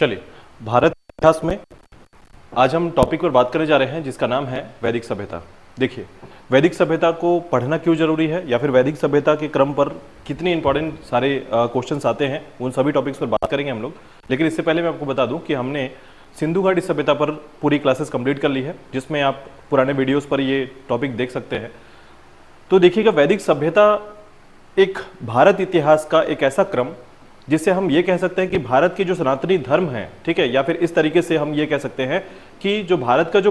चलिए, भारत के इतिहास में आज हम टॉपिक पर बात करने जा रहे हैं जिसका नाम है वैदिक सभ्यता। देखिए, वैदिक सभ्यता को पढ़ना क्यों जरूरी है या फिर वैदिक सभ्यता के क्रम पर कितने इंपॉर्टेंट सारे क्वेश्चंस आते हैं, उन सभी टॉपिक्स पर बात करेंगे हम लोग। लेकिन इससे पहले मैं आपको बता दूं कि हमने सिंधु घाटी सभ्यता पर पूरी क्लासेस कंप्लीट कर ली है, जिसमें आप पुराने वीडियोस पर ये टॉपिक देख सकते हैं। तो देखिएगा, वैदिक सभ्यता एक भारत इतिहास का एक ऐसा क्रम जिससे हम ये कह सकते हैं कि भारत के जो सनातनी धर्म है, ठीक है, या फिर इस तरीके से हम ये कह सकते हैं कि जो भारत का जो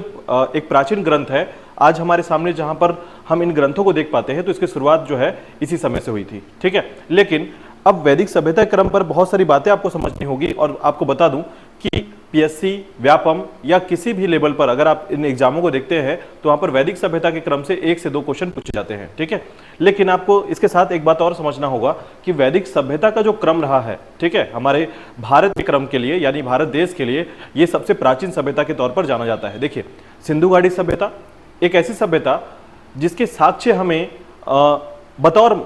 एक प्राचीन ग्रंथ है, आज हमारे सामने जहां पर हम इन ग्रंथों को देख पाते हैं, तो इसकी शुरुआत जो है इसी समय से हुई थी, ठीक है। लेकिन अब वैदिक सभ्यता के क्रम पर बहुत सारी बातें आपको समझनी होगी, और आपको बता दूं कि पीएससी, व्यापम या किसी भी लेवल पर अगर आप इन एग्जामों को देखते हैं तो वहां पर वैदिक सभ्यता के क्रम से 1 से 2 क्वेश्चन पूछे जाते हैं, ठीक है। लेकिन आपको इसके साथ एक बात और समझना होगा कि वैदिक सभ्यता का जो क्रम रहा है, ठीक है, हमारे भारत के क्रम के लिए यानी भारत देश के लिए ये सबसे प्राचीन सभ्यता के तौर पर जाना जाता है। देखिए, सिंधु घाटी सभ्यता एक ऐसी सभ्यता जिसके साक्ष्य हमें बतौर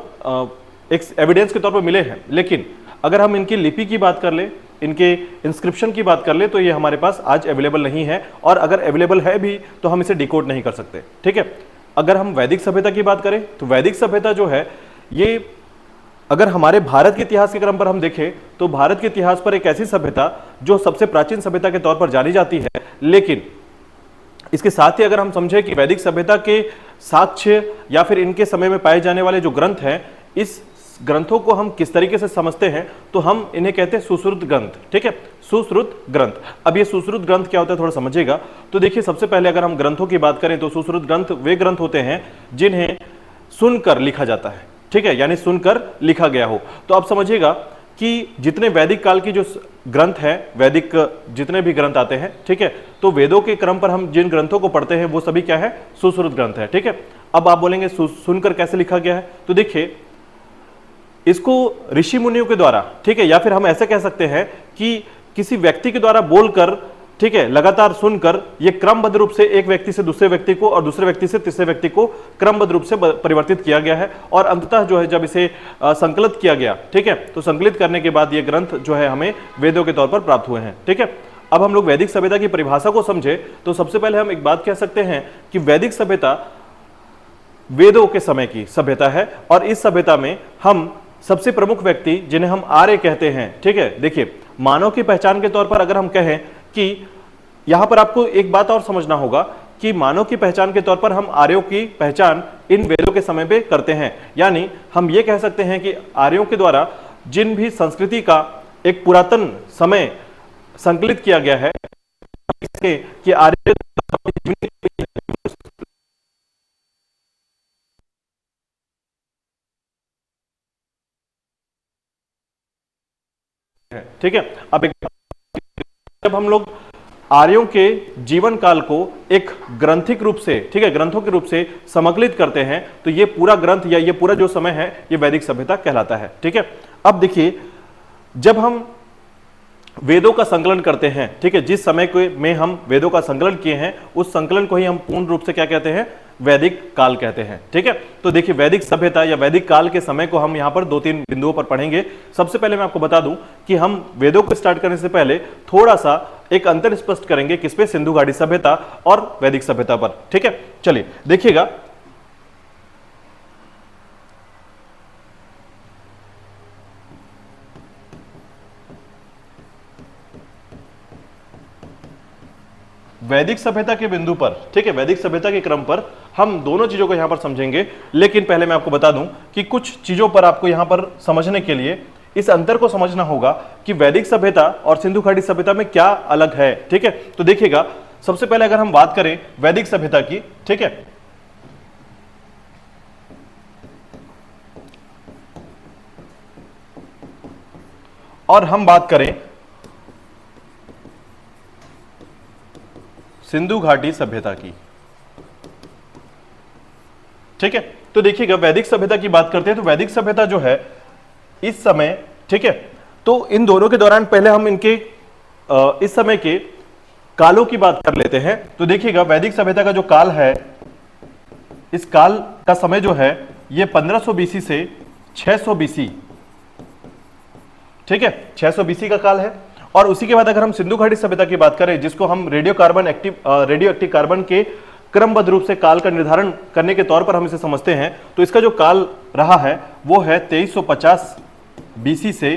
एक एविडेंस के तौर पर मिले हैं, लेकिन अगर हम इनकी लिपि की बात कर ले, इनके इंस्क्रिप्शन की बात कर ले, तो ये हमारे पास आज अवेलेबल नहीं है, और अगर अवेलेबल है भी तो हम इसे डिकोड नहीं कर सकते, ठीक है। अगर हम वैदिक सभ्यता की बात करें तो वैदिक सभ्यता जो है, ये अगर हमारे भारत के इतिहास के क्रम पर हम देखें तो भारत के इतिहास पर एक ऐसी सभ्यता जो सबसे प्राचीन सभ्यता के तौर पर जानी जाती है। लेकिन इसके साथ ही अगर हम समझे कि वैदिक सभ्यता के साक्ष्य या फिर इनके समय में पाए जाने वाले जो ग्रंथ हैं, इस ग्रंथों को हम किस तरीके से समझते हैं, तो हम इन्हें कहते हैं सुश्रुत ग्रंथ, ठीक है, सुश्रुत ग्रंथ। अब ये सुश्रुत ग्रंथ क्या होता है, थोड़ा समझिएगा। तो देखिए, सबसे पहले अगर हम ग्रंथों की बात करें तो सुश्रुत ग्रंथ वे ग्रंथ होते हैं जिन्हें सुनकर लिखा जाता है, ठीक है, यानी सुनकर लिखा गया हो। तो अब समझिएगा कि जितने वैदिक काल की जो ग्रंथ है, वैदिक जितने भी ग्रंथ आते हैं, ठीक है, तो वेदों के क्रम पर हम जिन ग्रंथों को पढ़ते हैं वो सभी क्या है, सुश्रुत ग्रंथ है, ठीक है। अब आप बोलेंगे सुनकर कैसे लिखा गया है, तो देखिए, इसको ऋषि मुनियों के द्वारा, ठीक है, या फिर हम ऐसे कह सकते हैं कि किसी व्यक्ति के द्वारा बोलकर, ठीक है, लगातार सुनकर ये क्रमबद्ध रूप से एक व्यक्ति से दूसरे व्यक्ति को और दूसरे व्यक्ति से तीसरे व्यक्ति को क्रमबद्ध रूप से परिवर्तित किया गया है। और अंततः जो है जब इसे संकलित किया गया, ठीक है, तो संकलित करने के बाद ये ग्रंथ जो है हमें वेदों के तौर पर प्राप्त हुए हैं, ठीक है। अब हम लोग वैदिक सभ्यता की परिभाषा को समझे तो सबसे पहले हम एक बात कह सकते हैं कि वैदिक सभ्यता वेदों के समय की सभ्यता है, और इस सभ्यता में हम सबसे प्रमुख व्यक्ति जिन्हें हम आर्य कहते हैं, ठीक है। देखिए, मानव की पहचान के तौर पर अगर हम कहें कि यहां पर आपको एक बात और समझना होगा कि मानव की पहचान के तौर पर हम आर्यों की पहचान इन वेदों के समय पे करते हैं। यानी हम ये कह सकते हैं कि आर्यों के द्वारा जिन भी संस्कृति का एक पुरातन समय संकलित किया गया है कि आर्य, ठीक है। अब जब हम लोग आर्यों के जीवन काल को एक ग्रंथिक रूप से, ठीक है, ग्रंथों के रूप से समग्लित करते हैं, तो ये पूरा ग्रंथ या ये पूरा जो समय है ये वैदिक सभ्यता कहलाता है, ठीक है। अब देखिए, जब हम वेदों का संकलन करते हैं, ठीक है, जिस समय में हम वेदों का संकलन किए हैं उस संकलन को ही हम पूर्ण रूप से क्या कहते हैं, वैदिक काल कहते हैं, ठीक है। तो देखिए, वैदिक सभ्यता या वैदिक काल के समय को हम यहां पर 2-3 बिंदुओं पर पढ़ेंगे। सबसे पहले मैं आपको बता दूं कि हम वेदों को स्टार्ट करने से पहले थोड़ा सा एक अंतर स्पष्ट करेंगे, किस पे, सिंधु घाटी सभ्यता और वैदिक सभ्यता पर, ठीक है। चलिए देखिएगा, वैदिक सभ्यता के बिंदु पर, ठीक है, वैदिक सभ्यता के क्रम पर हम दोनों चीजों को यहां पर समझेंगे। लेकिन पहले मैं आपको बता दूं कि कुछ चीजों पर आपको यहां पर समझने के लिए इस अंतर को समझना होगा कि वैदिक सभ्यता और सिंधु घाटी सभ्यता में क्या अलग है, ठीक है। तो देखिएगा, सबसे पहले अगर हम बात करें वैदिक सभ्यता की, ठीक है, और हम बात करें सिंधु घाटी सभ्यता की, ठीक है। तो देखिएगा, वैदिक सभ्यता की बात करते हैं तो वैदिक सभ्यता जो है इस समय, ठीक है, तो इन दोनों के दौरान पहले हम इनके इस समय के कालों की बात कर लेते हैं। तो देखिएगा, वैदिक सभ्यता का जो काल है, इस काल का समय जो है ये 1500 बीसी से 600 बीसी, ठीक है, 600 बीसी का काल है। और उसी के बाद अगर हम सिंधु घाटी सभ्यता की बात करें, जिसको हम रेडियो एक्टिव कार्बन के क्रमबद्ध रूप से काल का निर्धारण करने के तौर पर हम इसे समझते हैं, तो इसका जो काल रहा है वो है 2350 बीसी से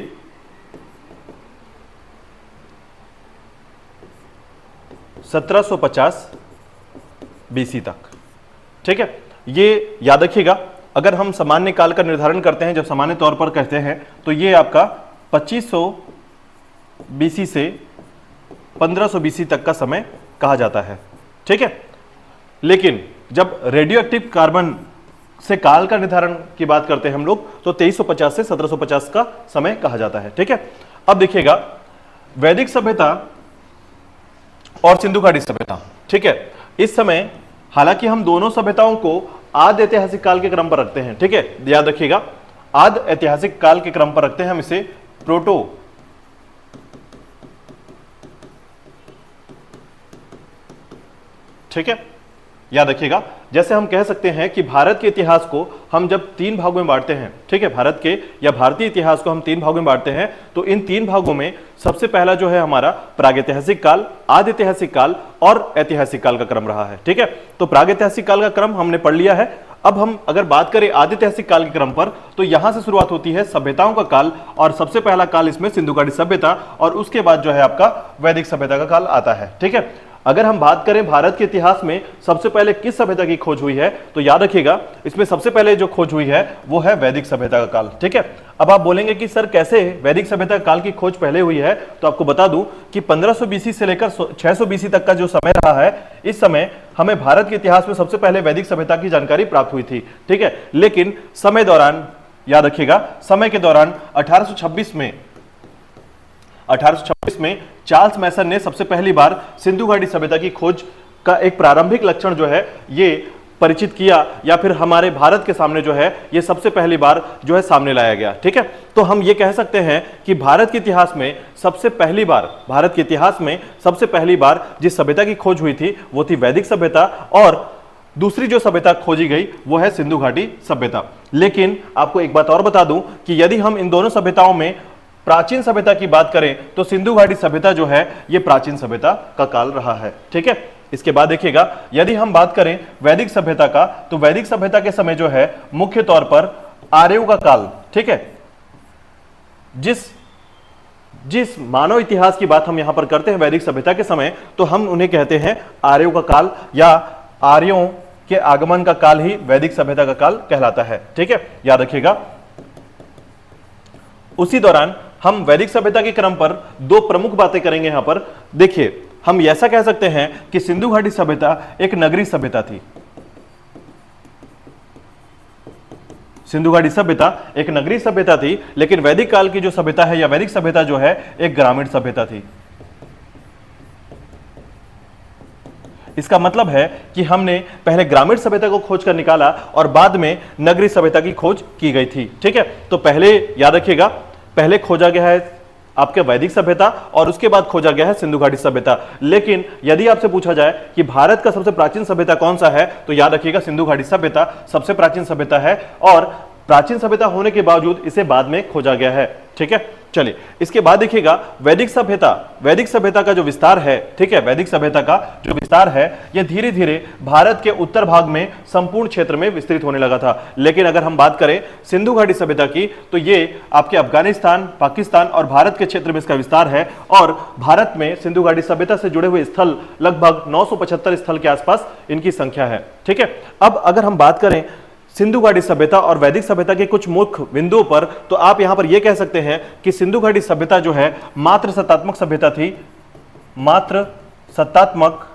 1750 बीसी तक। ठीक है, ये याद रखिएगा। अगर हम सामान्य काल का निर्धारण करते हैं, जब सामान्य तौर पर कहते हैं, तो ये आपका 2500 बीसी से 1500 बीसी तक का समय कहा जाता है। ठीक है, लेकिन जब रेडियो एक्टिव कार्बन से काल का निर्धारण की बात करते हैं हम लोग, तो 2350 से 1750 का समय कहा जाता है। ठीक है, अब देखिएगा वैदिक सभ्यता और सिंधु घाटी सभ्यता। ठीक है, इस समय हालांकि हम दोनों सभ्यताओं को आदि ऐतिहासिक काल के क्रम पर रखते हैं। ठीक है, याद रखिएगा, आदि ऐतिहासिक काल के क्रम पर रखते हैं हम इसे प्रोटो ठीक है, याद रखिएगा। जैसे हम कह सकते हैं कि भारत के इतिहास को हम जब 3 भागों में बांटते हैं, ठीक है, भारत के या भारतीय इतिहास को हम 3 भागों में बांटते हैं, तो इन 3 भागों में सबसे पहला जो है हमारा प्रागैतिहासिक काल, आदि ऐतिहासिक काल और ऐतिहासिक काल का क्रम रहा है। ठीक है, तो प्रागैतिहासिक काल का क्रम हमने पढ़ लिया है। अब हम अगर बात करें आदि ऐतिहासिक काल के क्रम पर, तो यहां से शुरुआत होती है सभ्यताओं का काल, और सबसे पहला काल इसमें सिंधु घाटी सभ्यता, और उसके बाद जो है आपका वैदिक सभ्यता का काल आता है। ठीक है, अगर हम बात करें भारत के इतिहास में सबसे पहले किस सभ्यता की खोज हुई है, तो याद रखिएगा इसमें सबसे पहले जो खोज हुई है वो है वैदिक सभ्यता का काल। ठीक है, अब आप बोलेंगे कि सर कैसे वैदिक सभ्यता काल की खोज पहले हुई है, तो आपको बता दूं कि 1500 बीसी से लेकर 600 बीसी तक का जो समय रहा है, इस समय हमें भारत के इतिहास में सबसे पहले वैदिक सभ्यता की जानकारी प्राप्त हुई थी। ठीक है, लेकिन समय दौरान, याद रखिएगा, समय के दौरान 1826 में चार्ल्स मैसन ने सबसे पहली बार सिंधु घाटी सभ्यता की खोज का एक प्रारंभिक लक्षण जो है ये परिचित किया, या फिर हमारे भारत के सामने जो है ये सबसे पहली बार जो है सामने लाया गया। ठीक है, तो हम ये कह सकते हैं कि भारत के इतिहास में सबसे पहली बार जिस सभ्यता की खोज हुई थी वो थी वैदिक सभ्यता, और दूसरी जो सभ्यता खोजी गई वो है सिंधु घाटी सभ्यता। लेकिन आपको एक बात और बता दूं कि यदि हम इन दोनों सभ्यताओं में प्राचीन सभ्यता की बात करें, तो सिंधु घाटी सभ्यता जो है ये प्राचीन सभ्यता का काल रहा है। ठीक है, इसके बाद देखिएगा, यदि हम बात करें वैदिक सभ्यता का, तो वैदिक सभ्यता के समय जो है मुख्य तौर पर आर्यों का काल, ठीक है, जिस मानव इतिहास की बात हम यहां पर करते हैं वैदिक सभ्यता के समय, तो हम उन्हें कहते हैं आर्यों का काल, या आर्यों के आगमन का काल ही वैदिक सभ्यता का काल कहलाता है। ठीक है, याद रखिएगा। उसी दौरान हम वैदिक सभ्यता के क्रम पर 2 प्रमुख बातें करेंगे। यहां पर देखिए, हम ऐसा कह सकते हैं कि सिंधु घाटी सभ्यता एक नगरीय सभ्यता थी। सिंधु घाटी सभ्यता एक नगरीय सभ्यता थी, लेकिन वैदिक काल की जो सभ्यता है या वैदिक सभ्यता जो है एक ग्रामीण सभ्यता थी। इसका मतलब है कि हमने पहले ग्रामीण सभ्यता को खोज कर निकाला और बाद में नगरीय सभ्यता की खोज की गई थी। ठीक है, तो पहले याद रखिएगा, पहले खोजा गया है आपके वैदिक सभ्यता और उसके बाद खोजा गया है सिंधु घाटी सभ्यता। लेकिन यदि आपसे पूछा जाए कि भारत का सबसे प्राचीन सभ्यता कौन सा है, तो याद रखिएगा सिंधु घाटी सभ्यता सबसे प्राचीन सभ्यता है, और प्राचीन सभ्यता होने के बावजूद इसे बाद में खोजा गया है। ठीक है, चलिए इसके बाद देखिएगा वैदिक सभ्यता का जो विस्तार है, ठीक है, वैदिक सभ्यता का जो विस्तार है यह धीरे धीरे भारत के उत्तर भाग में संपूर्ण क्षेत्र में विस्तृत होने लगा था। लेकिन अगर हम बात करें सिंधु घाटी सभ्यता की, तो ये आपके अफगानिस्तान, पाकिस्तान और भारत के क्षेत्र में इसका विस्तार है, और भारत में सिंधु घाटी सभ्यता से जुड़े हुए स्थल लगभग 975 स्थल के आसपास इनकी संख्या है। ठीक है, अब अगर हम बात करें सिंधु घाटी सभ्यता और वैदिक सभ्यता के कुछ मुख्य बिंदुओं पर, तो आप यहां पर यह कह सकते हैं कि सिंधु घाटी सभ्यता जो है मात्र सत्तात्मक सभ्यता थी, मात्र सत्तात्मक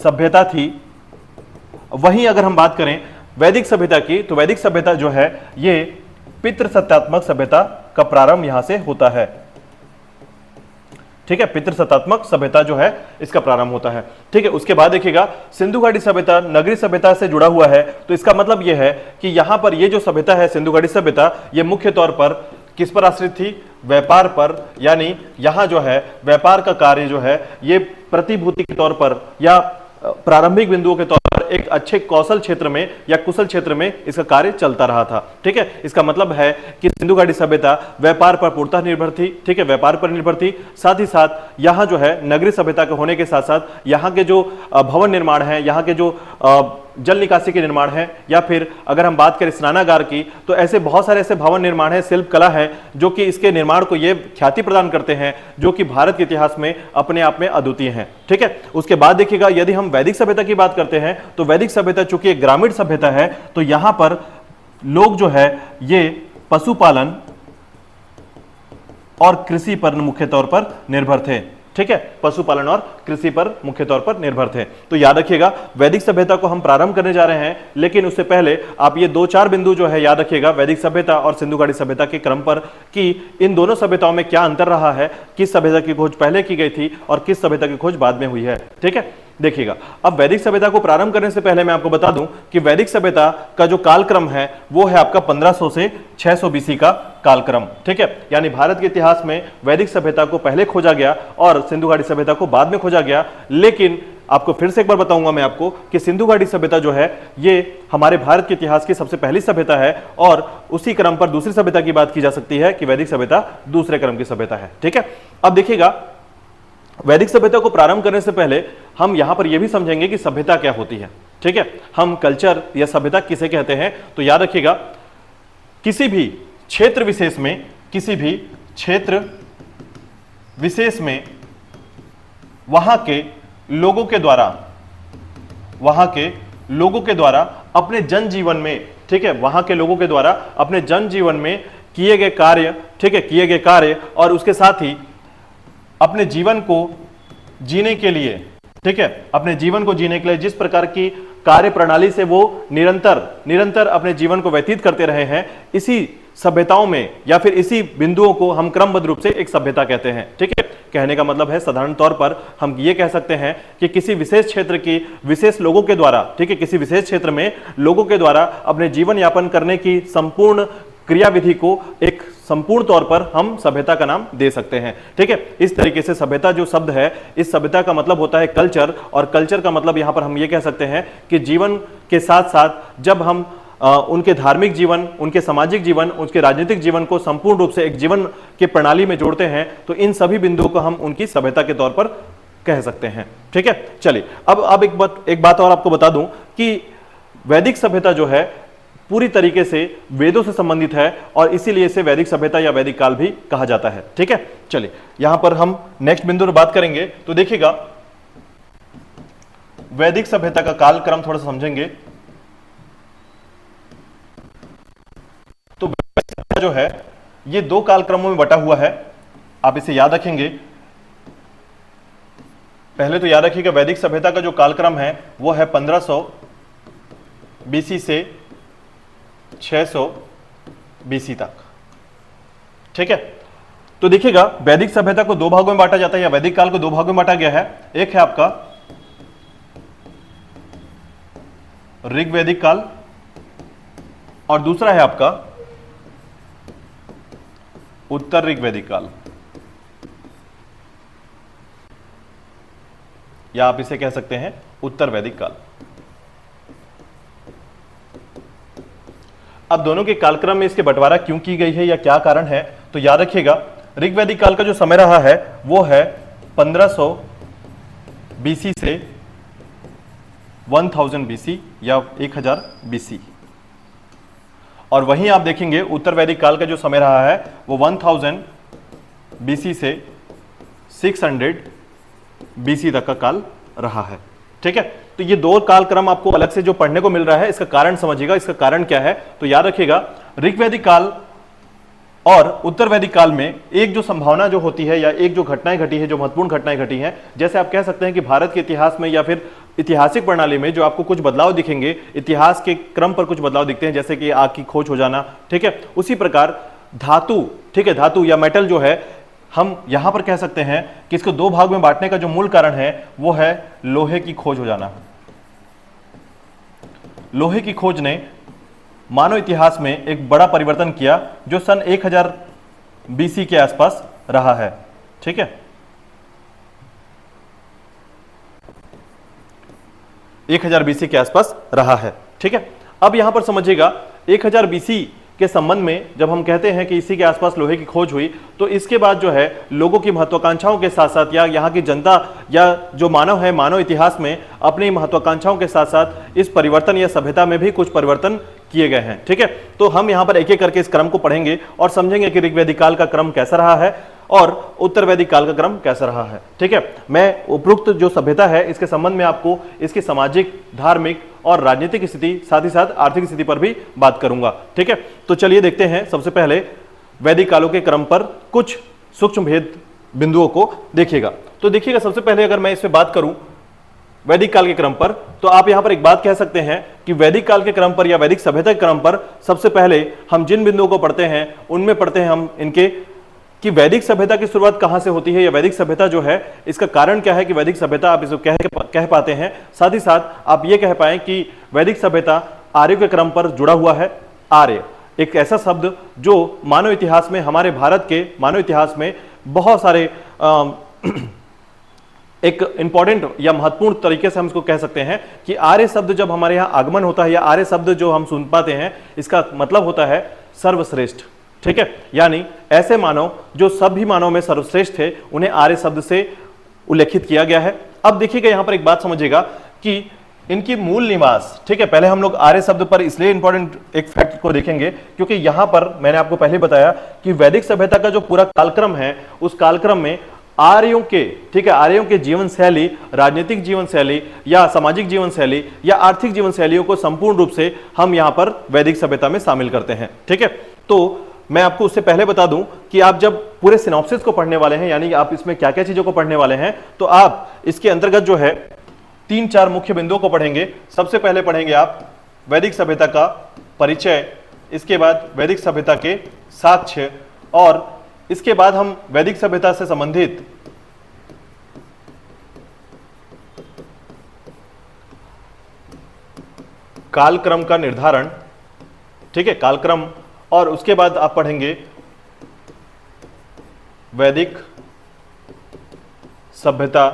सभ्यता थी। वहीं अगर हम बात करें वैदिक सभ्यता की, तो वैदिक सभ्यता जो है ये पितृसत्तात्मक सभ्यता का प्रारंभ यहां से होता है। ठीक है, पितृसत्तात्मक सभ्यता जो है इसका प्रारंभ होता है। ठीक है, उसके बाद देखिएगा सिंधु घाटी सभ्यता नगरीय सभ्यता से जुड़ा हुआ है, तो इसका मतलब यह है कि यहां पर ये जो सभ्यता है सिंधु घाटी सभ्यता, ये मुख्य तौर पर किस पर आश्रित थी? व्यापार पर, यानी यहां जो है व्यापार का कार्य जो है ये प्रतिभूति के तौर पर या प्रारंभिक बिंदुओं के तौर पर एक अच्छे कौशल क्षेत्र में या कुशल क्षेत्र में इसका कार्य चलता रहा था। ठीक है, इसका मतलब है कि सिंधु घाटी सभ्यता व्यापार पर पूर्णतः निर्भर थी। ठीक है, व्यापार पर निर्भर थी। साथ ही साथ यहाँ जो है नगरीय सभ्यता के होने के साथ साथ यहाँ के जो भवन निर्माण है, यहाँ के जो जल निकासी के निर्माण है, या फिर अगर हम बात करें स्नानागार की, तो ऐसे बहुत सारे ऐसे भवन निर्माण है, शिल्प कला है, जो कि इसके निर्माण को ये ख्याति प्रदान करते हैं जो कि भारत के इतिहास में अपने आप में अद्वितीय हैं। ठीक है, उसके बाद देखिएगा यदि हम वैदिक सभ्यता की बात करते हैं तो वैदिक सभ्यता चूंकि एक ग्रामीण सभ्यता है, तो यहां पर लोग जो है ये पशुपालन और कृषि पर मुख्य तौर पर निर्भर थे। ठीक है, पशुपालन और कृषि पर मुख्य तौर पर निर्भर थे। तो याद रखिएगा वैदिक सभ्यता को हम प्रारंभ करने जा रहे हैं, लेकिन उससे पहले आप ये 2-4 बिंदु जो है याद रखिएगा वैदिक सभ्यता और सिंधु घाटी सभ्यता के क्रम पर, कि इन दोनों सभ्यताओं में क्या अंतर रहा है, किस सभ्यता की खोज पहले की गई थी और किस सभ्यता की खोज बाद में हुई है। ठीक है, देखिएगा अब वैदिक सभ्यता को प्रारंभ करने से पहले मैं आपको बता दूं कि वैदिक सभ्यता का जो कालक्रम है वो है आपका 1500 से 600 बीसी का कालक्रम। ठीक है, यानी भारत के इतिहास में वैदिक सभ्यता को पहले खोजा गया और सिंधु घाटी सभ्यता को बाद में खोजा गया। लेकिन आपको फिर से एक बार बताऊंगा मैं आपको कि सिंधु घाटी सभ्यता जो है ये हमारे भारत के इतिहास की सबसे पहली सभ्यता है और उसी क्रम पर दूसरी सभ्यता की बात की जा सकती है कि वैदिक सभ्यता दूसरे क्रम की सभ्यता है। ठीक है, अब देखिएगा वैदिक सभ्यता को प्रारंभ करने से पहले हम यहां पर यह भी समझेंगे कि सभ्यता क्या होती है। ठीक है, हम कल्चर या सभ्यता किसे कहते हैं, तो याद रखिएगा किसी भी क्षेत्र विशेष में, किसी भी क्षेत्र विशेष में वहां के लोगों के द्वारा अपने जनजीवन में, ठीक है, वहां के लोगों के द्वारा अपने जनजीवन में किए गए कार्य, ठीक है, किए गए कार्य और उसके साथ ही अपने जीवन को जीने के लिए, ठीक है, अपने जीवन को जीने के लिए जिस प्रकार की कार्य प्रणाली से वो निरंतर अपने जीवन को व्यतीत करते रहे हैं, इसी सभ्यताओं में या फिर इसी बिंदुओं को हम क्रमबद्ध रूप से एक सभ्यता कहते हैं। ठीक है, कहने का मतलब है साधारण तौर पर हम ये कह सकते हैं कि किसी विशेष क्षेत्र की विशेष लोगों के द्वारा, ठीक है, किसी विशेष क्षेत्र में लोगों के द्वारा अपने जीवन यापन करने की संपूर्ण क्रियाविधि को एक संपूर्ण तौर पर हम सभ्यता का नाम दे सकते हैं। ठीक है, इस तरीके से सभ्यता जो शब्द है, इस सभ्यता का मतलब होता है कल्चर, और कल्चर का मतलब यहां पर हम ये कह सकते हैं कि जीवन के साथ साथ जब हम उनके धार्मिक जीवन, उनके सामाजिक जीवन, उनके राजनीतिक जीवन को संपूर्ण रूप से एक जीवन के प्रणाली में जोड़ते हैं, तो इन सभी बिंदुओं को हम उनकी सभ्यता के तौर पर कह सकते हैं। ठीक है, चलिए अब एक बात और आपको बता दूं कि वैदिक सभ्यता जो है पूरी तरीके से वेदों से संबंधित है और इसीलिए इसे वैदिक सभ्यता या वैदिक काल भी कहा जाता है। ठीक है, चलिए यहां पर हम नेक्स्ट बिंदु पर बात करेंगे। तो देखिएगा वैदिक सभ्यता का कालक्रम थोड़ा सा समझेंगे। तो वैदिक सभ्यता जो है ये 2 कालक्रमों में बटा हुआ है, आप इसे याद रखेंगे। पहले तो याद रखिएगा वैदिक सभ्यता का जो कालक्रम है वो है 1500 बीसी से 600 बीसी तक। ठीक है, तो देखिएगा वैदिक सभ्यता को 2 भागों में बांटा जाता है या वैदिक काल को 2 भागों में बांटा गया है। एक है आपका ऋग्वैदिक काल और दूसरा है आपका उत्तर ऋग्वैदिक काल, या आप इसे कह सकते हैं उत्तर वैदिक काल। अब दोनों के कालक्रम में इसके बंटवारा क्यों की गई है या क्या कारण है, तो याद रखिएगा ऋग्वैदिक काल का जो समय रहा है वो है 1500 बीसी से 1000 बीसी या 1000 बीसी, और वहीं आप देखेंगे उत्तर वैदिक काल का जो समय रहा है वो 1000 बीसी से 600 बीसी तक का काल रहा है। ठीक है, तो ये 2 कालक्रम आपको अलग से जो पढ़ने को मिल रहा है, इसका कारण समझिएगा। इसका कारण क्या है, तो याद रखिएगा ऋग्वैदिक काल और उत्तर वैदिक काल में एक जो संभावना जो होती है या एक जो घटनाएं घटी है, जो महत्वपूर्ण घटनाएं घटी हैं, जैसे आप कह सकते हैं कि भारत के इतिहास में या फिर ऐतिहासिक प्रणाली में जो आपको कुछ बदलाव दिखेंगे, इतिहास के क्रम पर कुछ बदलाव दिखते हैं, जैसे कि आग की खोज हो जाना। ठीक है, उसी प्रकार धातु, ठीक है, धातु या मेटल जो है, हम यहां पर कह सकते हैं कि इसको 2 भाग में बांटने का जो मूल कारण है वो है लोहे की खोज हो जाना। लोहे की खोज ने मानव इतिहास में एक बड़ा परिवर्तन किया जो सन 1000 बीसी के आसपास रहा है। ठीक है, 1000 बीसी के आसपास रहा है। ठीक है, अब यहां पर समझिएगा 1000 बीसी के संबंध में जब हम कहते हैं कि इसी के आसपास लोहे की खोज हुई, तो इसके बाद जो है लोगों की महत्वाकांक्षाओं के साथ साथ या यहाँ की जनता या जो मानव है, मानव इतिहास में अपनी महत्वाकांक्षाओं के साथ साथ इस परिवर्तन या सभ्यता में भी कुछ परिवर्तन किए गए हैं। ठीक है, तो हम यहाँ पर एक एक करके इस क्रम को पढ़ेंगे और समझेंगे कि ऋग्वैदिक काल का क्रम कैसा रहा है और उत्तर वैदिक काल का क्रम कैसा रहा है। ठीक है, मैं उपरोक्त जो सभ्यता है इसके संबंध में आपको इसकी सामाजिक, धार्मिक और राजनीतिक स्थिति, साथ ही साथ आर्थिक स्थिति पर भी बात करूंगा। ठीक है, तो चलिए देखते हैं सबसे पहले वैदिक कालों के क्रम पर कुछ सूक्ष्म भेद बिंदुओं को देखिएगा। तो देखिएगा, सबसे पहले अगर मैं इस पे बात करूं वैदिक काल के क्रम पर, तो आप यहां पर एक बात कह सकते हैं कि वैदिक काल के क्रम पर या वैदिक सभ्यता के क्रम पर सबसे पहले हम जिन बिंदुओं को पढ़ते हैं उनमें पढ़ते हैं हम इनके कि वैदिक सभ्यता की शुरुआत कहां से होती है या वैदिक सभ्यता जो है इसका कारण क्या है कि वैदिक सभ्यता आप इसको कह पाते हैं। साथ ही साथ आप ये कह पाए कि वैदिक सभ्यता आर्य के क्रम पर जुड़ा हुआ है। आर्य एक ऐसा शब्द जो मानव इतिहास में, हमारे भारत के मानव इतिहास में बहुत सारे एक इंपॉर्टेंट या महत्वपूर्ण तरीके से हम इसको कह सकते हैं कि आर्य शब्द जब हमारे यहाँ आगमन होता है या आर्य शब्द जो हम सुन पाते हैं इसका मतलब होता है सर्वश्रेष्ठ। ठीक है, यानी ऐसे मानव जो सभी मानव में सर्वश्रेष्ठ थे उन्हें आर्य शब्द से उल्लेखित किया गया है। अब देखिएगा यहां पर एक बात समझिएगा कि इनकी मूल निवास, ठीक है, पहले हम लोग आर्य शब्द पर इसलिए इंपॉर्टेंट एक फैक्ट को देखेंगे क्योंकि यहां पर मैंने आपको पहले बताया कि वैदिक सभ्यता का जो पूरा कालक्रम है उस कालक्रम में आर्यों के, ठीक है, आर्यों के जीवन शैली, राजनीतिक जीवन शैली या सामाजिक जीवन शैली या आर्थिक जीवन शैलियों को संपूर्ण रूप से हम यहां पर वैदिक सभ्यता में शामिल करते हैं। ठीक है, तो मैं आपको उससे पहले बता दूं कि आप जब पूरे सिनॉप्सिस को पढ़ने वाले हैं, यानी आप इसमें क्या क्या चीजों को पढ़ने वाले हैं, तो आप इसके अंतर्गत जो है 3-4 मुख्य बिंदुओं को पढ़ेंगे। सबसे पहले पढ़ेंगे आप वैदिक सभ्यता का परिचय, इसके बाद वैदिक सभ्यता के साक्ष्य और इसके बाद हम वैदिक सभ्यता से संबंधित कालक्रम का निर्धारण, ठीक है, कालक्रम, और उसके बाद आप पढ़ेंगे वैदिक सभ्यता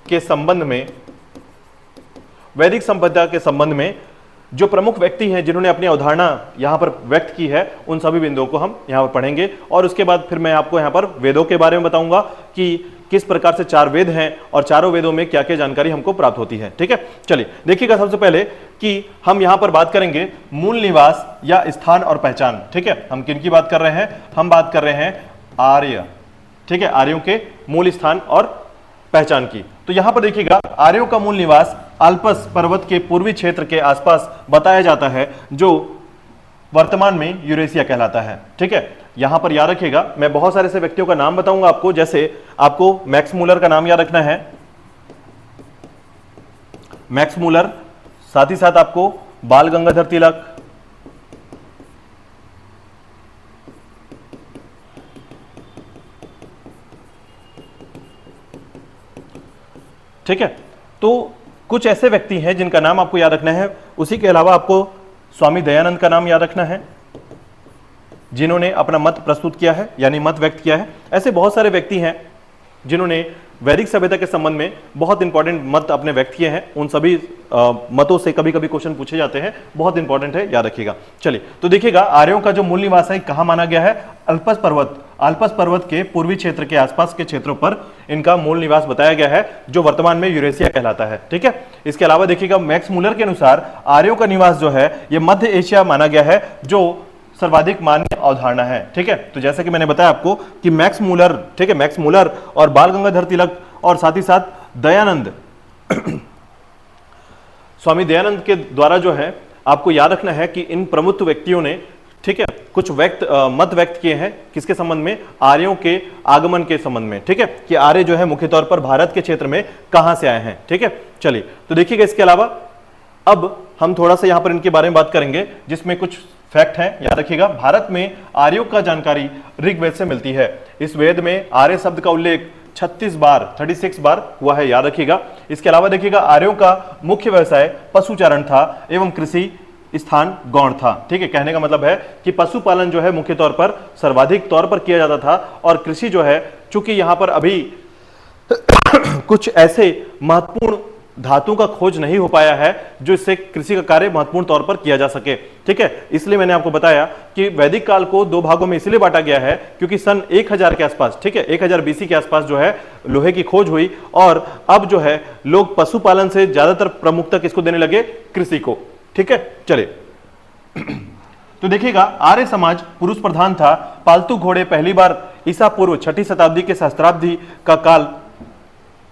के संबंध में, वैदिक सभ्यता के संबंध में जो प्रमुख व्यक्ति हैं जिन्होंने अपनी अवधारणा यहां पर व्यक्त की है उन सभी बिंदुओं को हम यहां पर पढ़ेंगे। और उसके बाद फिर मैं आपको यहां पर वेदों के बारे में बताऊंगा कि किस प्रकार से 4 वेद हैं और चारों वेदों में क्या क्या जानकारी हमको प्राप्त होती है। ठीक है, चलिए देखिएगा सबसे पहले कि हम यहां पर बात करेंगे मूल निवास या स्थान और पहचान। ठीक है, हम किन की बात कर रहे हैं? हम बात कर रहे हैं आर्य, ठीक है, आर्यों के मूल स्थान और पहचान की। तो यहां पर देखिएगा आर्यों का मूल निवास आल्पस पर्वत के पूर्वी क्षेत्र के आसपास बताया जाता है जो वर्तमान में यूरेशिया कहलाता है। ठीक है, यहां पर याद रखिएगा मैं बहुत सारे ऐसे व्यक्तियों का नाम बताऊंगा आपको, जैसे आपको मैक्स मूलर का नाम याद रखना है, मैक्स मूलर, साथ ही साथ आपको बाल गंगाधर तिलक, ठीक है। तो कुछ ऐसे व्यक्ति हैं जिनका नाम आपको याद रखना है। उसी के अलावा आपको स्वामी दयानंद का नाम याद रखना है जिन्होंने अपना मत प्रस्तुत किया है, यानी मत व्यक्त किया है। ऐसे बहुत सारे व्यक्ति हैं जिन्होंने वैदिक सभ्यता के संबंध में बहुत इंपॉर्टेंट मत अपने व्यक्त किए हैं। उन सभी मतों से कभी कभी क्वेश्चन पूछे जाते हैं, बहुत इंपॉर्टेंट है, याद रखिएगा। चलिए तो देखिएगा आर्यों का जो मूल निवास है कहां माना गया है? अल्पस पर्वत के पूर्वी क्षेत्र के आसपास के क्षेत्रों पर इनका मूल निवास बताया गया है जो वर्तमान में यूरेशिया कहलाता है। ठीक है, इसके अलावा देखिएगा मैक्स मूलर के अनुसार आर्यों का निवास जो है यह मध्य एशिया माना गया है जो सर्वाधिक मान्य अवधारणा है। ठीक है, तो जैसे कि मैंने बताया आपको कि मैक्स मूलर, ठीक है, मैक्स मूलर और बाल गंगाधर तिलक और साथ ही साथ दयानंद स्वामी दयानंद के द्वारा जो है आपको याद रखना है कि इन प्रमुख व्यक्तियों ने, ठीक है, कुछ मत व्यक्त किए हैं किसके संबंध में? आर्यों के आगमन के संबंध में। ठीक है, कि आर्य जो है मुख्य तौर पर भारत के क्षेत्र में कहां से आए हैं। ठीक है, चलिए तो देखिएगा इसके अलावा अब हम थोड़ा सा यहां पर इनके बारे में बात करेंगे जिसमें कुछ फैक्ट है, याद रखिएगा। भारत में आर्यों का जानकारी ऋग्वेद से मिलती है। इस वेद में आर्य शब्द का उल्लेख 36 बार हुआ है, याद रखिएगा। इसके अलावा देखिएगा आर्यों का मुख्य व्यवसाय पशुचारण था एवं कृषि स्थान गौण था। ठीक है, कहने का मतलब है कि पशुपालन जो है मुख्य तौर पर सर्वाधिक तौर पर किया जाता था और कृषि जो है, चूंकि यहां पर अभी कुछ ऐसे महत्वपूर्ण धातु का खोज नहीं हो पाया है जो इससे कृषि का कार्य महत्वपूर्ण तौर पर किया जा सके। ठीक है, इसलिए मैंने आपको बताया कि वैदिक काल को दो भागों में इसलिए बांटा गया है क्योंकि सन 1000 के आसपास, ठीक है, 1000 बीसी के आसपास जो है लोहे की खोज हुई और अब जो है लोग पशुपालन से ज्यादातर प्रमुखता किसको देने लगे? कृषि को। ठीक है, चलिए तो देखिएगा, आर्य समाज पुरुष प्रधान था। पालतू घोड़े पहली बार ईसा पूर्व 6ठी शताब्दी के सहस्त्राब्दी का काल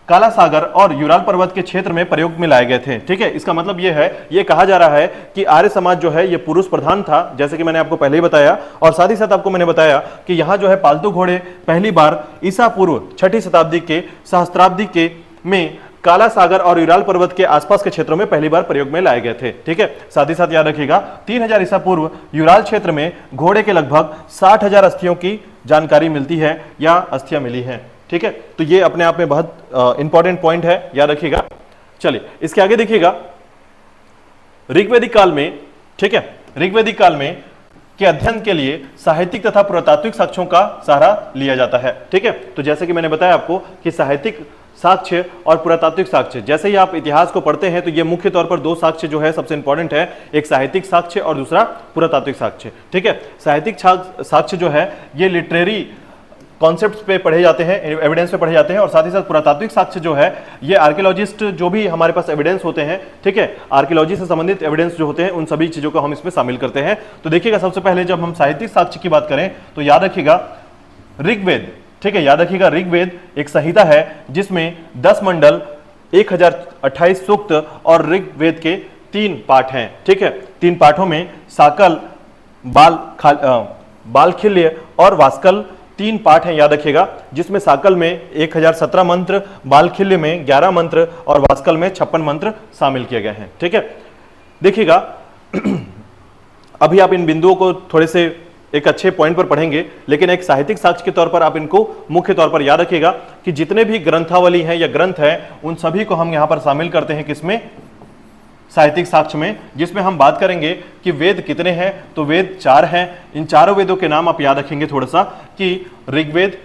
काला सागर और यूराल पर्वत के क्षेत्र में प्रयोग में लाए गए थे। ठीक है, इसका मतलब यह है, यह कहा जा रहा है कि आर्य समाज जो है यह पुरुष प्रधान था, जैसे कि मैंने आपको पहले ही बताया, और साथ ही साथ आपको मैंने बताया कि यहां जो है पालतू घोड़े पहली बार ईसा पूर्व 6ठी शताब्दी के सहस्त्राब्दी के में काला सागर और यूराल पर्वत के आसपास के क्षेत्रों में पहली बार प्रयोग में लाए गए थे। ठीक है, साथ ही साथ याद रखिएगा 3000 ईसा पूर्व यूराल क्षेत्र में घोड़े के लगभग 60,000 अस्थियों की जानकारी मिलती है या अस्थियां मिली हैं। ठीक है, तो ये अपने आप में बहुत इंपॉर्टेंट पॉइंट है, याद रखिएगा। चलिए इसके आगे देखिएगा, ऋग्वैदिक काल में, ठीक है, ऋग्वैदिक काल में के अध्ययन के लिए साहित्यिक तथा पुरातात्विक साक्ष्यों का सहारा लिया जाता है। ठीक है, तो जैसे कि मैंने बताया आपको कि साहित्यिक साक्ष्य और पुरातात्विक साक्ष्य, जैसे ही आप इतिहास को पढ़ते हैं तो ये मुख्य तौर पर दो साक्ष्य जो है सबसे इंपॉर्टेंट है, एक साहित्यिक साक्ष्य और दूसरा पुरातात्विक साक्ष्य। ठीक है, साहित्यिक साक्ष्य जो है ये लिटरेरी कॉन्सेप्ट्स पे पढ़े जाते हैं, एविडेंस पे पढ़े जाते हैं, और साथ ही साथ पुरातात्विक साक्ष्य जो है ये आर्कियोलॉजिस्ट जो भी हमारे पास एविडेंस होते हैं, ठीक है, आर्कियोलॉजी से संबंधित एविडेंस जो होते हैं उन सभी चीजों को हम इसमें शामिल करते हैं। तो देखिएगा, सबसे पहले जब हम साहित्यिक साक्ष्य की बात करें तो याद रखिएगा ऋग्वेद, ठीक है, याद रखिएगा ऋग्वेद एक संहिता है जिसमें 10 मंडल, 1028 सूक्त और ऋग्वेद के 3 पाठ हैं। ठीक है, 3 पाठों में साकल, बालखिल्य और वास्कल 3 पाठ हैं, याद रखिएगा, जिसमें साकल में 1017 मंत्र, बालखिल्य में 11 मंत्र और वास्कल में 56 मंत्र शामिल किए गए हैं। ठीक है, देखिएगा अभी आप इन बिंदुओं को थोड़े से एक अच्छे पॉइंट पर पढ़ेंगे, लेकिन एक साहित्यिक साक्ष्य के तौर पर आप इनको मुख्य तौर पर याद रखिएगा कि जितने भी ग्रंथावली हैं या ग्रंथ हैं उन सभी को हम यहां पर शामिल करते हैं किसमें? साहित्यिक साक्ष्य में, जिसमें हम बात करेंगे कि वेद कितने हैं, तो वेद 4 हैं। इन चारों वेदों के नाम आप याद रखेंगे थोड़ा सा कि ऋग्वेद,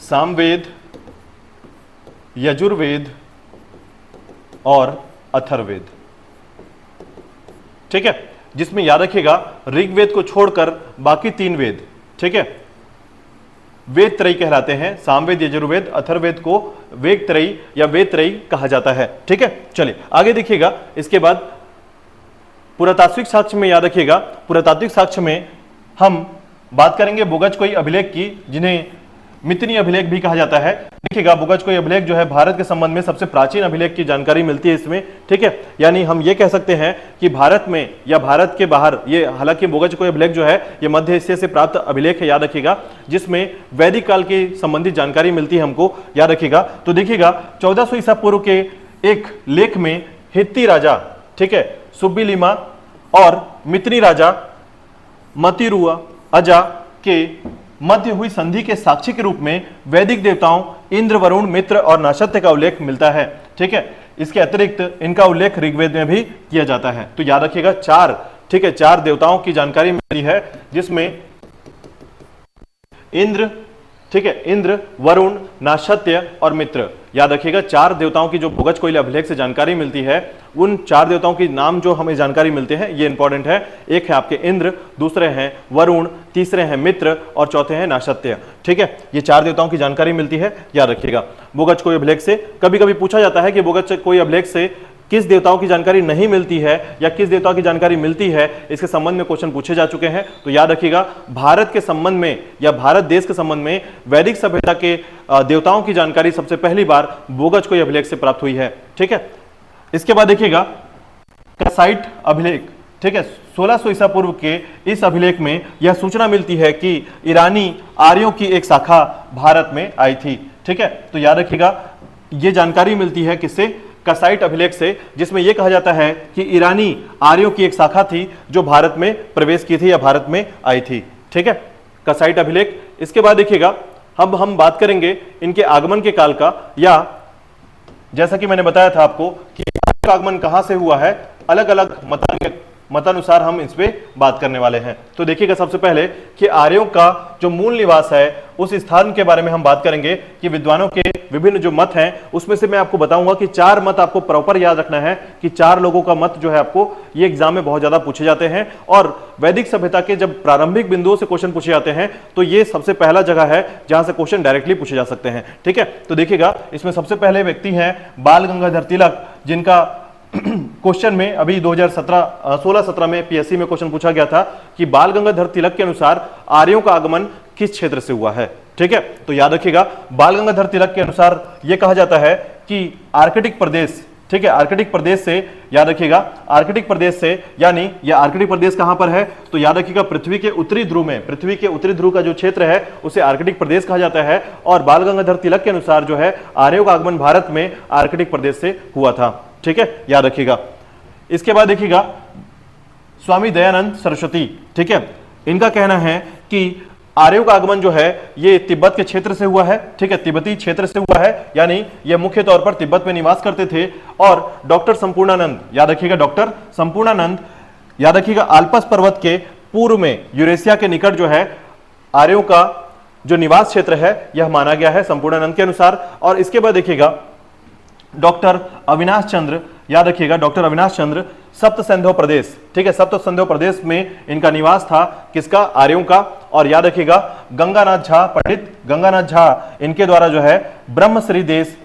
सामवेद, यजुर्वेद और अथर्ववेद। ठीक है, जिसमें याद रखिएगा ऋग्वेद को छोड़कर बाकी 3 वेद, ठीक है, वेद त्रयी कहलाते हैं। सामवेद, यजुर्वेद, अथर्ववेद को वेद त्रयी या वेद त्रयी कहा जाता है। ठीक है, चलिए आगे देखिएगा। इसके बाद पुरातात्विक साक्ष्य में याद रखिएगा, पुरातात्विक साक्ष्य में हम बात करेंगे बोगजकोई अभिलेख की, जिन्हें मितनी अभिलेख भी कहा जाता है। देखिएगा, बोगजकोई अभिलेख जो है भारत के संबंध में सबसे प्राचीन अभिलेख की जानकारी मिलती है इसमें। ठीक है, यानी हम ये कह सकते हैं कि भारत में या भारत के बाहर, ये हालांकि बोगजकोई अभिलेख जो है ये मध्य एशिया से प्राप्त अभिलेख है, याद रखिएगा, जिसमें वैदिक काल की संबंधित जानकारी मिलती है हमको, याद रखिएगा। तो देखिएगा 1400 ईसा पूर्व के एक लेख में हित्ती राजा, ठीक है, सुब्बिलिमा और मितनी राजा मतिरुआ अजा के मध्य हुई संधि के साक्षी के रूप में वैदिक देवताओं इंद्र, वरुण, मित्र और नाशत्य का उल्लेख मिलता है। ठीक है, इसके अतिरिक्त इनका उल्लेख ऋग्वेद में भी किया जाता है। तो याद रखिएगा 4, ठीक है, 4 देवताओं की जानकारी मिलती है, जिसमें इंद्र, ठीक है, इंद्र, वरुण, नाशत्य और मित्र। याद रखिएगा 4 देवताओं की जो बोगजकोई अभिलेख से जानकारी मिलती है, उन 4 देवताओं की नाम जो हमें जानकारी मिलते हैं ये इंपॉर्टेंट है। एक है आपके इंद्र, दूसरे हैं वरुण, तीसरे हैं मित्र और चौथे हैं नाशत्य। ठीक है, ये 4 देवताओं की जानकारी मिलती है, याद रखिएगा बोगजकोई अभिलेख से। कभी कभी पूछा जाता है कि बोगजकोई अभिलेख से किस देवताओं की जानकारी नहीं मिलती है या किस देवताओं की जानकारी मिलती है, इसके संबंध में क्वेश्चन पूछे जा चुके हैं। तो याद रखिएगा भारत के संबंध में या भारत देश के संबंध में वैदिक सभ्यता के देवताओं की जानकारी सबसे पहली बार बोगजकोई अभिलेख से प्राप्त हुई है। ठीक है, इसके बाद देखिएगा कैसाइट अभिलेख, ठीक है, 1600 ईसा पूर्व के इस अभिलेख में यह सूचना मिलती है कि ईरानी आर्यों की एक शाखा भारत में आई थी। ठीक है, तो याद रखिएगा यह जानकारी मिलती है किससे? कैसाइट अभिलेख से, जिसमें यह कहा जाता है कि ईरानी आर्यों की एक शाखा थी जो भारत में प्रवेश की थी या भारत में आई थी। ठीक है, कैसाइट अभिलेख। इसके बाद देखिएगा अब हम बात करेंगे इनके आगमन के काल का, या जैसा कि मैंने बताया था आपको कि आगमन कहां से हुआ है, अलग अलग मतानुसार हम इस पे बात करने वाले हैं। तो देखिएगा सबसे पहले कि आर्यों का जो मूल निवास है उस स्थान के बारे में हम बात करेंगे कि विद्वानों के विभिन्न जो मत हैं उसमें से मैं आपको बताऊंगा कि 4 मत आपको प्रॉपर याद रखना है कि 4 लोगों का मत जो है आपको ये एग्जाम में बहुत ज्यादा पूछे जाते हैं। और वैदिक सभ्यता के जब प्रारंभिक बिंदुओं से क्वेश्चन पूछे जाते हैं तो ये सबसे पहला जगह है जहां से क्वेश्चन डायरेक्टली पूछे जा सकते हैं। ठीक है, तो देखिएगा इसमें सबसे पहले व्यक्ति हैं बाल गंगाधर तिलक, जिनका क्वेश्चन में अभी 2016-17 में पीएससी में क्वेश्चन पूछा गया था कि बाल गंगाधर तिलक के अनुसार आर्यों का आगमन किस क्षेत्र से हुआ है। ठीक है, तो याद रखिएगा बाल गंगाधर तिलक के अनुसार यह कहा जाता है कि आर्कटिक प्रदेश, ठीक है, आर्कटिक प्रदेश से, याद रखिएगा आर्कटिक प्रदेश से, यानी यह आर्कटिक प्रदेश कहां पर है तो याद रखिएगा पृथ्वी के उत्तरी ध्रुव में, पृथ्वी के उत्तरी ध्रुव का जो क्षेत्र है उसे आर्कटिक प्रदेश कहा जाता है। और बाल गंगाधर तिलक के अनुसार जो है आर्यों का आगमन भारत में आर्कटिक प्रदेश से हुआ था। ठीक है, याद रखिएगा। इसके बाद देखिएगा स्वामी दयानंद सरस्वती, ठीक है, इनका कहना है कि आर्यों का आगमन जो है ये तिब्बत के क्षेत्र से हुआ है। ठीक है, तिब्बती क्षेत्र से हुआ है, यानी ये मुख्य तौर पर तिब्बत में निवास करते थे। और डॉक्टर संपूर्णानंद, याद रखिएगा डॉक्टर संपूर्णानंद, याद रखिएगा आल्पस पर्वत के पूर्व में यूरेशिया के निकट जो है आर्यों का जो निवास क्षेत्र है यह माना गया है संपूर्णानंद के अनुसार। और इसके बाद देखिएगा डॉक्टर अविनाश चंद्र, याद रखिएगा डॉक्टर अविनाश चंद्र सप्त सिंधु प्रदेश, ठीक है, सप्त सिंधु प्रदेश में इनका निवास था, किसका, आर्यों का। और याद रखिएगा गंगानाथ झा, पंडित गंगानाथ झा, इनके द्वारा जो है ब्रह्मश्री देश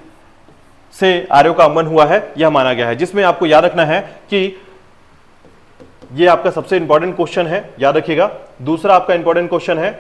से आर्यों का आगमन हुआ है यह माना गया है। जिसमें आपको याद रखना है कि यह आपका सबसे इंपॉर्टेंट क्वेश्चन है, याद रखिएगा। दूसरा आपका इंपॉर्टेंट क्वेश्चन है,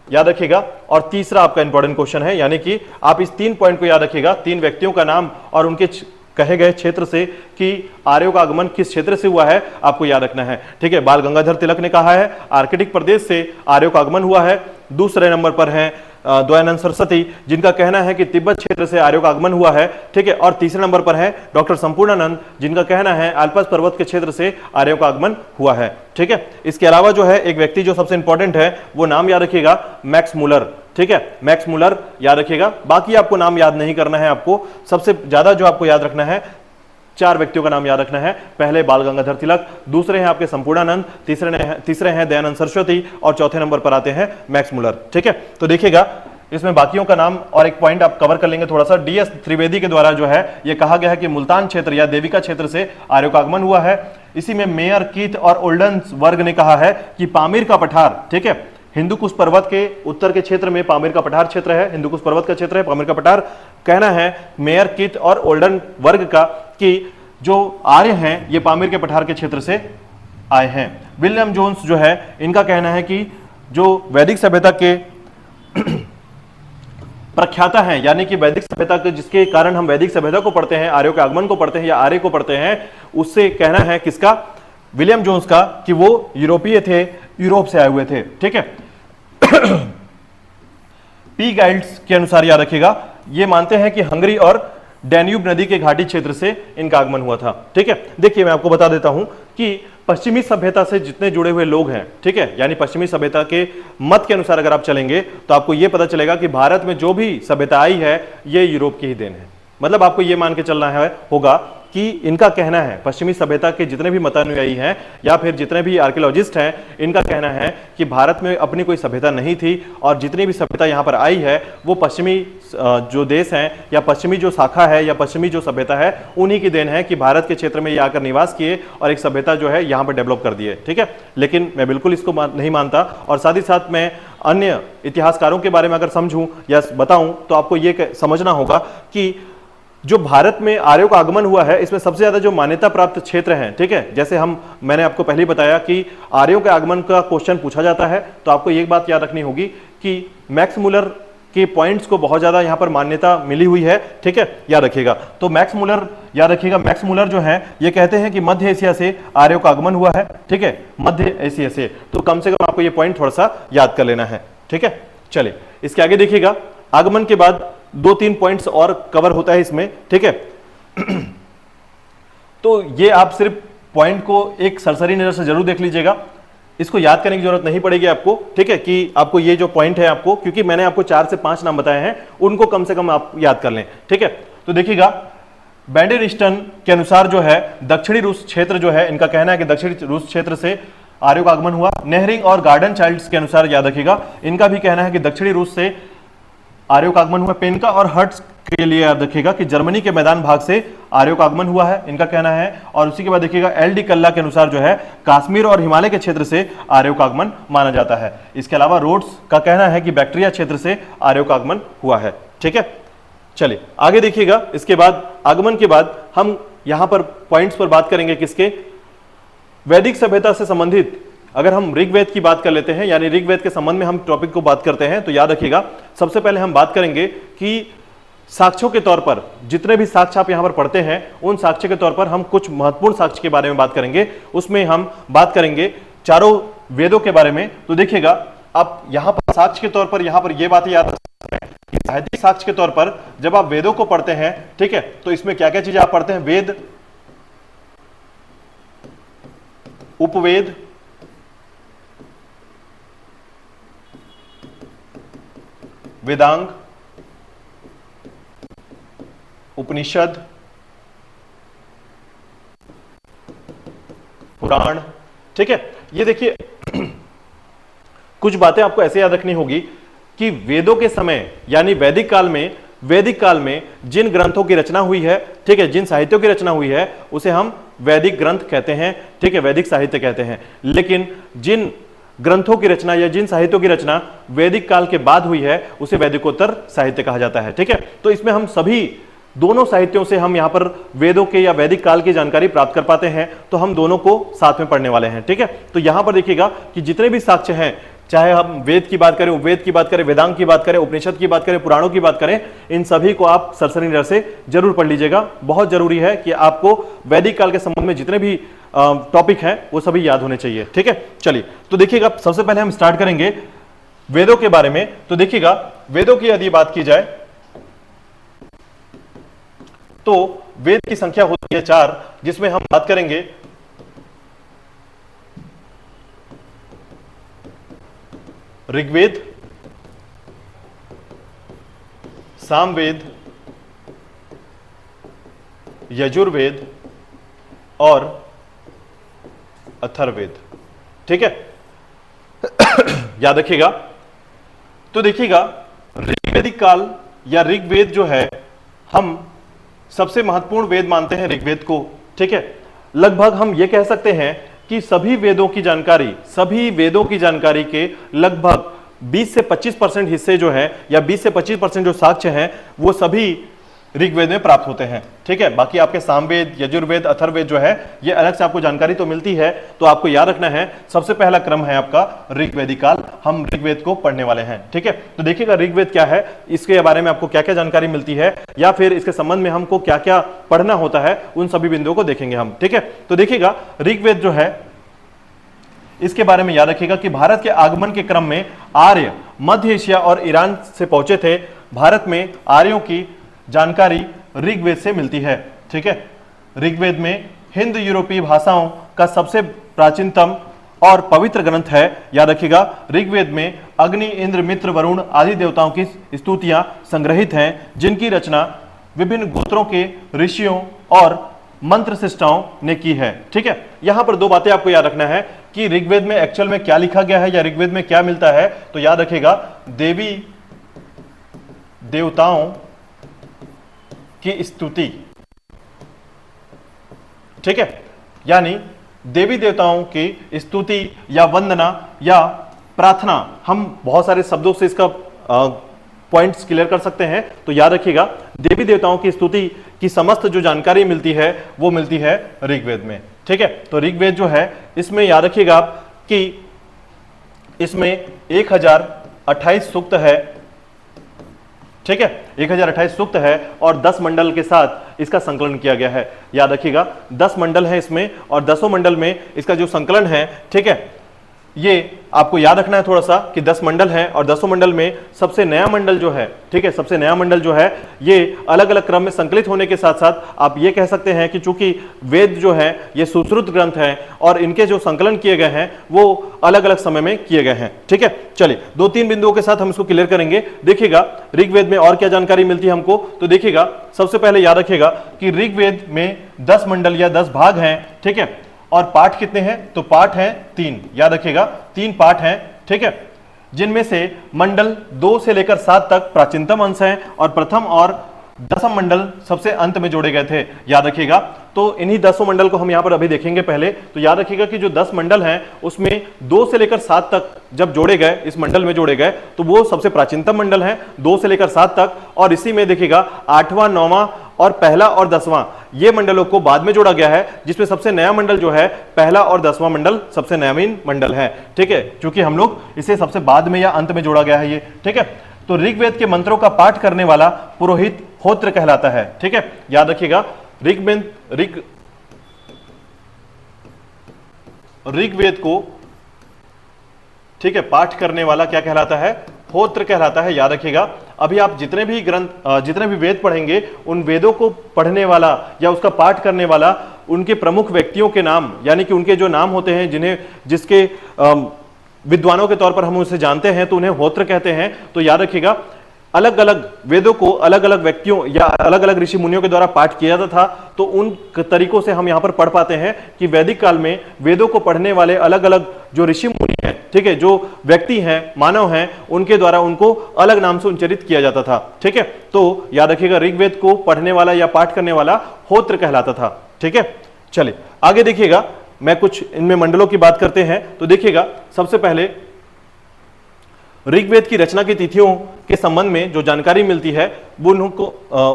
याद रखिएगा। और तीसरा आपका इंपॉर्टेंट क्वेश्चन है, यानी कि आप इस 3 पॉइंट को याद रखिएगा, 3 व्यक्तियों का नाम और उनके कहे गए क्षेत्र से कि आर्यों का आगमन किस क्षेत्र से हुआ है आपको याद रखना है। ठीक है, बाल गंगाधर तिलक ने कहा है आर्कटिक प्रदेश से आर्यों का आगमन हुआ है। दूसरे नंबर पर है दयानंद सरस्वती, जिनका कहना है कि तिब्बत क्षेत्र से आर्यों का आगमन हुआ है। ठीक है, और तीसरे नंबर पर है डॉक्टर संपूर्णानंद, जिनका कहना है आल्पस पर्वत के क्षेत्र से आर्यों का आगमन हुआ है। ठीक है, इसके अलावा जो है एक व्यक्ति जो सबसे इंपॉर्टेंट है वो नाम याद रखिएगा मैक्स मुलर। ठीक है, मैक्स मुलर याद रखिएगा, बाकी आपको नाम याद नहीं करना है, आपको सबसे ज्यादा जो आपको याद रखना है 4 व्यक्तियों का नाम याद रखना है। पहले बाल गंगाधर तिलक, दूसरे हैं आपके संपूर्णानंद, तीसरे हैं दयानंद सरस्वती और चौथे नंबर पर आते हैं मैक्स मुलर। ठीक है, तो देखिएगा इसमें बाकियों का नाम और एक पॉइंट आप कवर कर लेंगे थोड़ा सा। डीएस त्रिवेदी के द्वारा जो है यह कहा गया है कि मुल्तान क्षेत्र या देविका क्षेत्र से आर्यों का आगमन हुआ है। इसी में मेयर कीथ और ओल्डन वर्ग ने कहा है कि पामीर का पठार, ठीक है, हिंदुकुश पर्वत के उत्तर के क्षेत्र में पामीर का पठार क्षेत्र है, हिंदुकुश पर्वत का क्षेत्र है पामीर का पठार। कहना है मेयर कीथ और ओल्डन वर्ग का कि जो आर्य हैं ये पामीर के पठार के क्षेत्र से आए हैं। विलियम जोन्स जो है इनका कहना है कि जो वैदिक सभ्यता के प्रख्याता हैं, यानी कि वैदिक सभ्यता के जिसके कारण हम वैदिक सभ्यता को पढ़ते हैं, आर्यों के आगमन को पढ़ते हैं या आर्य को पढ़ते हैं, उससे कहना है किसका, विलियम जोन्स का, कि वो यूरोपीय थे, यूरोप से आए हुए थे। ठीक है, पी गाइड्स के अनुसार याद रखिएगा ये मानते हैं कि हंगरी और डैन्यूब नदी के घाटी क्षेत्र से इनका आगमन हुआ था। ठीक है, देखिए मैं आपको बता देता हूं कि पश्चिमी सभ्यता से जितने जुड़े हुए लोग हैं, ठीक है, यानी पश्चिमी सभ्यता के मत के अनुसार अगर आप चलेंगे तो आपको यह पता चलेगा कि भारत में जो भी सभ्यता आई है ये यूरोप की ही देन है। मतलब आपको यह मान के चलना है होगा कि इनका कहना है, पश्चिमी सभ्यता के जितने भी मतानुयायी हैं या फिर जितने भी आर्कियोलॉजिस्ट हैं, इनका कहना है कि भारत में अपनी कोई सभ्यता नहीं थी और जितनी भी सभ्यता यहाँ पर आई है वो पश्चिमी जो देश हैं या पश्चिमी जो शाखा है या पश्चिमी जो सभ्यता है उन्हीं की देन है कि भारत के क्षेत्र में ये आकर निवास किए और एक सभ्यता जो है यहाँ पर डेवलप कर दिए। ठीक है, लेकिन मैं बिल्कुल इसको नहीं मानता। और साथ ही साथ मैं अन्य इतिहासकारों के बारे में अगर समझूं या बताऊं तो आपको ये समझना होगा कि जो भारत में आर्यों का आगमन हुआ है इसमें सबसे ज्यादा जो मान्यता प्राप्त क्षेत्र हैं, ठीक है, जैसे मैंने आपको पहले बताया कि आर्यों के आगमन का क्वेश्चन पूछा जाता है, तो आपको एक बात याद रखनी होगी कि मैक्स मुलर के पॉइंट्स को बहुत ज्यादा यहां पर मान्यता मिली हुई है। ठीक है, याद रखिएगा। तो मैक्स मुलर याद रखिएगा, मैक्स मुलर जो है ये कहते हैं कि मध्य एशिया से आर्यों का आगमन हुआ है। ठीक है, मध्य एशिया से, तो कम से कम आपको ये पॉइंट थोड़ा सा याद कर लेना है। ठीक है, चलिए इसके आगे देखिएगा, आगमन के बाद 2-3 पॉइंट्स और कवर होता है इसमें। ठीक है, तो ये आप सिर्फ पॉइंट को एक सरसरी नजर से जरूर देख लीजिएगा, इसको याद करने की जरूरत नहीं पड़ेगी आपको। ठीक है, कि आपको ये जो पॉइंट है आपको, क्योंकि मैंने आपको 4 से 5 नाम बताए हैं, उनको कम से कम आप याद कर लें। ठीक है, तो देखिएगा बैंडेरिस्टन के अनुसार जो है दक्षिणी रूस क्षेत्र जो है, इनका कहना है कि दक्षिणी रूस क्षेत्र से आर्यों का आगमन हुआ। नेहरिंग और गार्डन चाइल्ड्स के अनुसार याद रखिएगा, इनका भी कहना है कि दक्षिणी रूस से आर्यों का आगमन हुआ पेन का, और हर्ट्ज के लिए याद रखिएगा कि जर्मनी के मैदान भाग से आर्यों का आगमन हुआ है, इनका कहना है। और उसी के बाद देखिएगा एल डी कल्ला के अनुसार जो है कश्मीर और हिमालय के क्षेत्र से आर्यों का आगमन माना जाता है। इसके अलावा रोड्स का कहना है कि बैक्टीरिया क्षेत्र से आर्यों का आगमन हुआ है। ठीक है, चलिए आगे देखिएगा। इसके बाद आगमन के बाद हम यहां पर पॉइंट्स पर बात करेंगे किसके, वैदिक सभ्यता से संबंधित। अगर हम ऋग्वेद की बात कर लेते हैं, यानी ऋग्वेद के संबंध में हम टॉपिक को बात करते हैं, तो याद रखिएगा सबसे पहले हम बात करेंगे कि साक्ष्यों के तौर पर जितने भी साक्ष्य आप यहां पर पढ़ते हैं, उन साक्ष्य के तौर पर हम कुछ महत्वपूर्ण साक्ष्य के बारे में बात करेंगे। उसमें हम बात करेंगे चारों वेदों के बारे में। तो देखिएगा आप यहां पर साक्ष्य के तौर पर यहां पर ये बातें याद रखें कि साहित्यिक साक्ष्य के तौर पर जब आप वेदों को पढ़ते हैं, ठीक है, तो इसमें क्या क्या चीजें आप पढ़ते हैं, वेद, उपवेद, वेदांग, उपनिषद, पुराण। ठीक है, ये देखिए कुछ बातें आपको ऐसे याद रखनी होगी कि वेदों के समय यानी वैदिक काल में जिन ग्रंथों की रचना हुई है, ठीक है, जिन साहित्यों की रचना हुई है, उसे हम वैदिक ग्रंथ कहते हैं। ठीक है, वैदिक साहित्य कहते हैं। लेकिन जिन ग्रंथों की रचना या जिन साहित्यों की रचना वैदिक काल के बाद हुई है, उसे वैदिकोत्तर साहित्य कहा जाता है। ठीक है, तो इसमें हम सभी दोनों साहित्यों से हम यहां पर वेदों के या वैदिक काल की जानकारी प्राप्त कर पाते हैं, तो हम दोनों को साथ में पढ़ने वाले हैं। ठीक है, तो यहां पर देखिएगा कि जितने भी साक्ष्य हैं, चाहे हम वेद की बात करें, उपवेद की बात करें, वेदांग की बात करें, उपनिषद की बात करें, पुराणों की बात करें, इन सभी को आप सरसरी नजर से जरूर पढ़ लीजिएगा। बहुत जरूरी है कि आपको वैदिक काल के संबंध में जितने भी टॉपिक हैं वो सभी याद होने चाहिए। ठीक है, चलिए तो देखिएगा सबसे पहले हम स्टार्ट करेंगे वेदों के बारे में। तो देखिएगा वेदों की यदि बात की जाए तो वेद की संख्या होती है 4, जिसमें हम बात करेंगे ऋग्वेद, सामवेद, यजुर्वेद और अथर्ववेद। ठीक है, याद रखिएगा। तो देखिएगा ऋग्वेदिक काल या ऋग्वेद जो है, हम सबसे महत्वपूर्ण वेद मानते हैं ऋग्वेद को। ठीक है, लगभग हम ये कह सकते हैं कि सभी वेदों की जानकारी के लगभग 20 से 25% हिस्से जो है या 20 से 25% जो साक्ष्य हैं, वो सभी ऋग्वेद में प्राप्त होते हैं। ठीक है, बाकी आपके सामवेद, यजुर्वेद, अथर्ववेद जो है, ये अलग से आपको जानकारी तो मिलती है। तो आपको याद रखना है सबसे पहला क्रम है आपका ऋग्वेदिक काल, हम ऋग्वेद को पढ़ने वाले हैं। ठीक है, तो देखिएगा ऋग्वेद क्या है, इसके बारे में आपको क्या क्या जानकारी मिलती है, या फिर इसके संबंध में हमको क्या क्या पढ़ना होता है, उन सभी बिंदुओं को देखेंगे हम। ठीक है, तो देखिएगा ऋग्वेद जो है, इसके बारे में याद रखिएगा कि भारत के आगमन के क्रम में आर्य मध्य एशिया और ईरान से पहुंचे थे। भारत में आर्यों की जानकारी ऋग्वेद से मिलती है। ठीक है, ऋग्वेद में हिंद यूरोपीय भाषाओं का सबसे प्राचीनतम और पवित्र ग्रंथ है। याद रखिएगा ऋग्वेद में अग्नि, इंद्र, मित्र, वरुण आदि देवताओं की स्तुतियां संग्रहित हैं, जिनकी रचना विभिन्न गोत्रों के ऋषियों और मंत्र सृष्टाओं ने की है। ठीक है, यहां पर दो बातें आपको याद रखना है कि ऋग्वेद में एक्चुअल में क्या लिखा गया है या ऋग्वेद में क्या मिलता है। तो याद रखिएगा देवी देवताओं की स्तुति। ठीक है, यानी देवी देवताओं की स्तुति या वंदना या प्रार्थना, हम बहुत सारे शब्दों से इसका पॉइंट्स क्लियर कर सकते हैं। तो याद रखिएगा देवी देवताओं की स्तुति की समस्त जो जानकारी मिलती है वो मिलती है ऋग्वेद में। ठीक है, तो ऋग्वेद जो है, इसमें याद रखिएगा आप कि इसमें 1028 सूक्त है। ठीक है, 1028 सूक्त है और 10 मंडल के साथ इसका संकलन किया गया है। याद रखिएगा 10 मंडल है इसमें, और 10 मंडल में इसका जो संकलन है, ठीक है, ये आपको याद रखना है थोड़ा सा कि 10 मंडल हैं और 10 मंडल में सबसे नया मंडल जो है, ठीक है, सबसे नया मंडल जो है, ये अलग अलग क्रम में संकलित होने के साथ साथ आप ये कह सकते हैं कि चूंकि वेद जो है ये सुश्रुत ग्रंथ हैं और इनके जो संकलन किए गए हैं वो अलग अलग समय में किए गए हैं। ठीक है, चलिए 2-3 बिंदुओं के साथ हम इसको क्लियर करेंगे। देखिएगा ऋग्वेद में और क्या जानकारी मिलती है हमको। तो देखिएगा सबसे पहले याद रखिएगा कि ऋग्वेद में 10 मंडल या 10 भाग हैं। ठीक है, और पाठ कितने हैं? तो पाठ हैं 3। याद रखिएगा 3 पाठ हैं। ठीक है, जिनमें से मंडल 2 से लेकर 7 तक प्राचीनतम अंश हैं और प्रथम और दसम मंडल सबसे अंत में जोड़े गए थे। याद रखिएगा, तो इन्हीं 10 मंडल को हम यहां पर अभी देखेंगे पहले। तो याद रखिएगा कि जो 10 मंडल हैं उसमें 2 से लेकर 7 तक जब जोड़े गए, इस मंडल में जोड़े गए, तो वो सबसे प्राचीनतम मंडल हैं 2 से लेकर 7 तक। और इसी में देखिएगा 8वां 9वां और पहला और 10वां ये मंडलों को बाद में जोड़ा गया है, जिसमें सबसे नया मंडल जो है पहला और 10वां मंडल सबसे नवीन मंडल है। ठीक है, क्योंकि हम लोग इसे सबसे बाद में या अंत में जोड़ा गया है ये। ठीक है, तो ऋग्वेद के मंत्रों का पाठ करने वाला पुरोहित होत्र कहलाता है। ठीक है, याद रखिएगा, ऋग्वेद को, ठीक है, पाठ करने वाला क्या कहलाता है? होत्र कहलाता है। याद रखिएगा, अभी आप जितने भी ग्रंथ, जितने भी वेद पढ़ेंगे, उन वेदों को पढ़ने वाला या उसका पाठ करने वाला, उनके प्रमुख व्यक्तियों के नाम, यानी कि उनके जो नाम होते हैं, जिसके विद्वानों के तौर पर हम उसे जानते हैं, तो उन्हें होत्र कहते हैं। तो याद रखिएगा, अलग अलग वेदों को अलग अलग व्यक्तियों या अलग अलग ऋषि मुनियों के द्वारा पाठ किया जाता था। तो उन तरीकों से हम यहां पर पढ़ पाते हैं कि वैदिक काल में वेदों को पढ़ने वाले अलग अलग जो ऋषि मुनि हैं, ठीक है, जो व्यक्ति हैं, मानव हैं, उनके द्वारा उनको अलग नाम से उच्चारित किया जाता था। ठीक है, तो याद रखिएगा, ऋग्वेद को पढ़ने वाला या पाठ करने वाला होत्र कहलाता था। ठीक है, चलिए आगे देखिएगा, मैं कुछ इनमें मंडलों की बात करते हैं। तो देखिएगा, सबसे पहले ऋग्वेद की रचना की तिथियों के संबंध में जो जानकारी मिलती है वो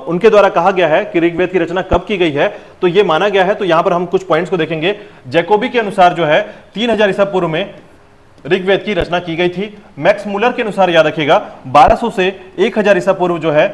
उनके द्वारा कहा गया है कि ऋग्वेद की रचना कब की गई है। तो ये माना गया है। तो यहां पर हम कुछ पॉइंट्स को देखेंगे। जैकोबी के अनुसार जो है 3000 ईसा पूर्व में ऋग्वेद की रचना की गई थी। मैक्स मूलर के अनुसार याद रखिएगा 1200 से 1000 ईसा पूर्व जो है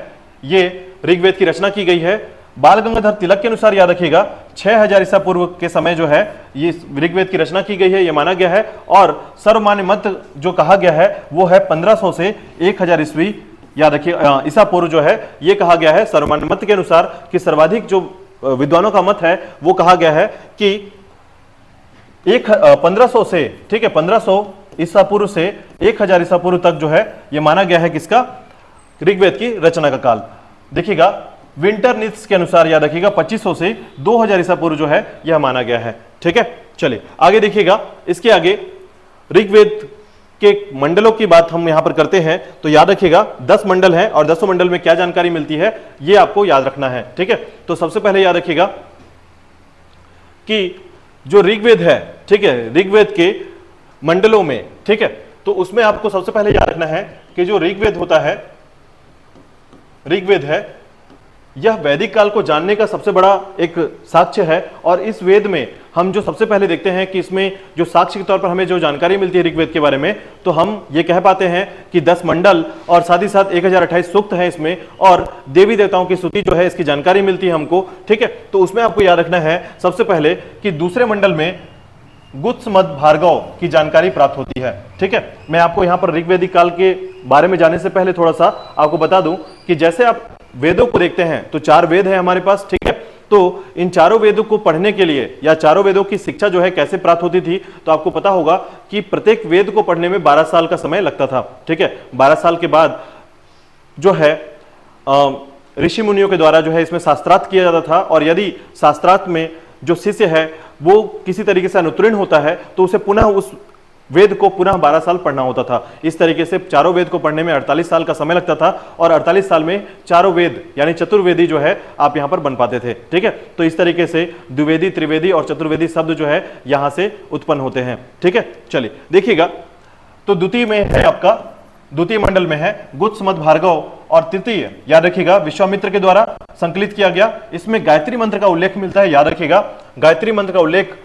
ये ऋग्वेद की रचना की गई है। बाल गंगाधर तिलक के अनुसार याद रखिएगा 6000 ईसा पूर्व के समय जो है ये ऋग्वेद की रचना की गई है, ये माना गया है। और सर्वमान्य मत जो कहा गया है वो है 1500 से 1000 ईस्वी, याद रखिए, ईसा पूर्व जो है ये कहा गया है सर्वमान्य मत के अनुसार कि सर्वाधिक जो विद्वानों का मत है वो कहा गया है कि 1500 से, ठीक है, 1500 ईसा पूर्व से 1000 ईसा पूर्व तक जो है ये माना गया है किसका? ऋग्वेद की रचना का काल। देखिएगा, विंटर नित्स के अनुसार याद रखिएगा 2500 से 2000 ईसा पूर्व जो है यह माना गया है। ठीक है, चलिए आगे देखिएगा। इसके आगे ऋग्वेद के मंडलों की बात हम यहां पर करते हैं। तो याद रखिएगा 10 मंडल हैं और 10 मंडल में क्या जानकारी मिलती है ये आपको याद रखना है। ठीक है, तो सबसे पहले याद रखिएगा कि जो ऋग्वेद है, ठीक है, ऋग्वेद के मंडलों में, ठीक है, तो उसमें आपको सबसे पहले याद रखना है कि जो ऋग्वेद होता है, ऋग्वेद है, यह वैदिक काल को जानने का सबसे बड़ा एक साक्ष्य है। और इस वेद में हम जो सबसे पहले देखते हैं कि इसमें जो साक्ष्य के तौर पर हमें जो जानकारी मिलती है ऋग्वेद के बारे में, तो हम ये कह पाते हैं कि 10 मंडल और साथ ही साथ 1028 सूक्त है इसमें, और देवी देवताओं की स्तुति जो है इसकी जानकारी मिलती है हमको। ठीक है, तो उसमें आपको याद रखना है सबसे पहले कि दूसरे मंडल में गुत्समद भार्गव की जानकारी प्राप्त होती है। ठीक है, मैं आपको यहाँ पर ऋग्वेदिक काल के बारे में जाने से पहले थोड़ा सा आपको बता दूं कि जैसे आप वेदों को देखते हैं तो 4 वेद है हमारे पास। ठीक है, तो इन चारों वेदों को पढ़ने के लिए या चारों वेदों की शिक्षा जो है कैसे प्राप्त होती थी, तो आपको पता होगा कि प्रत्येक वेद को पढ़ने में 12 साल का समय लगता था। ठीक है, 12 साल के बाद जो है ऋषि मुनियों के द्वारा जो है इसमें शास्त्रार्थ किया जाता था। और यदि शास्त्रार्थ में जो शिष्य है वो किसी तरीके से अनुत्तीर्ण होता है तो उसे पुनः उस वेद को पुनः 12 साल पढ़ना होता था। इस तरीके से चारों वेद को पढ़ने में 48 साल का समय लगता था और 48 साल में चारों वेद यानी चतुर्वेदी जो है आप यहां पर बन पाते थे। ठीक है, तो इस तरीके से द्विवेदी, त्रिवेदी और चतुर्वेदी शब्द जो है यहां से उत्पन्न होते हैं। ठीक है, चलिए देखिएगा, तो द्वितीय में है आपका, द्वितीय मंडल में है गुत्समद भार्गव, और तृतीय याद रखिएगा विश्वामित्र के द्वारा संकलित किया गया। इसमें गायत्री मंत्र का उल्लेख मिलता है। याद रखिएगा, गायत्री मंत्र का उल्लेख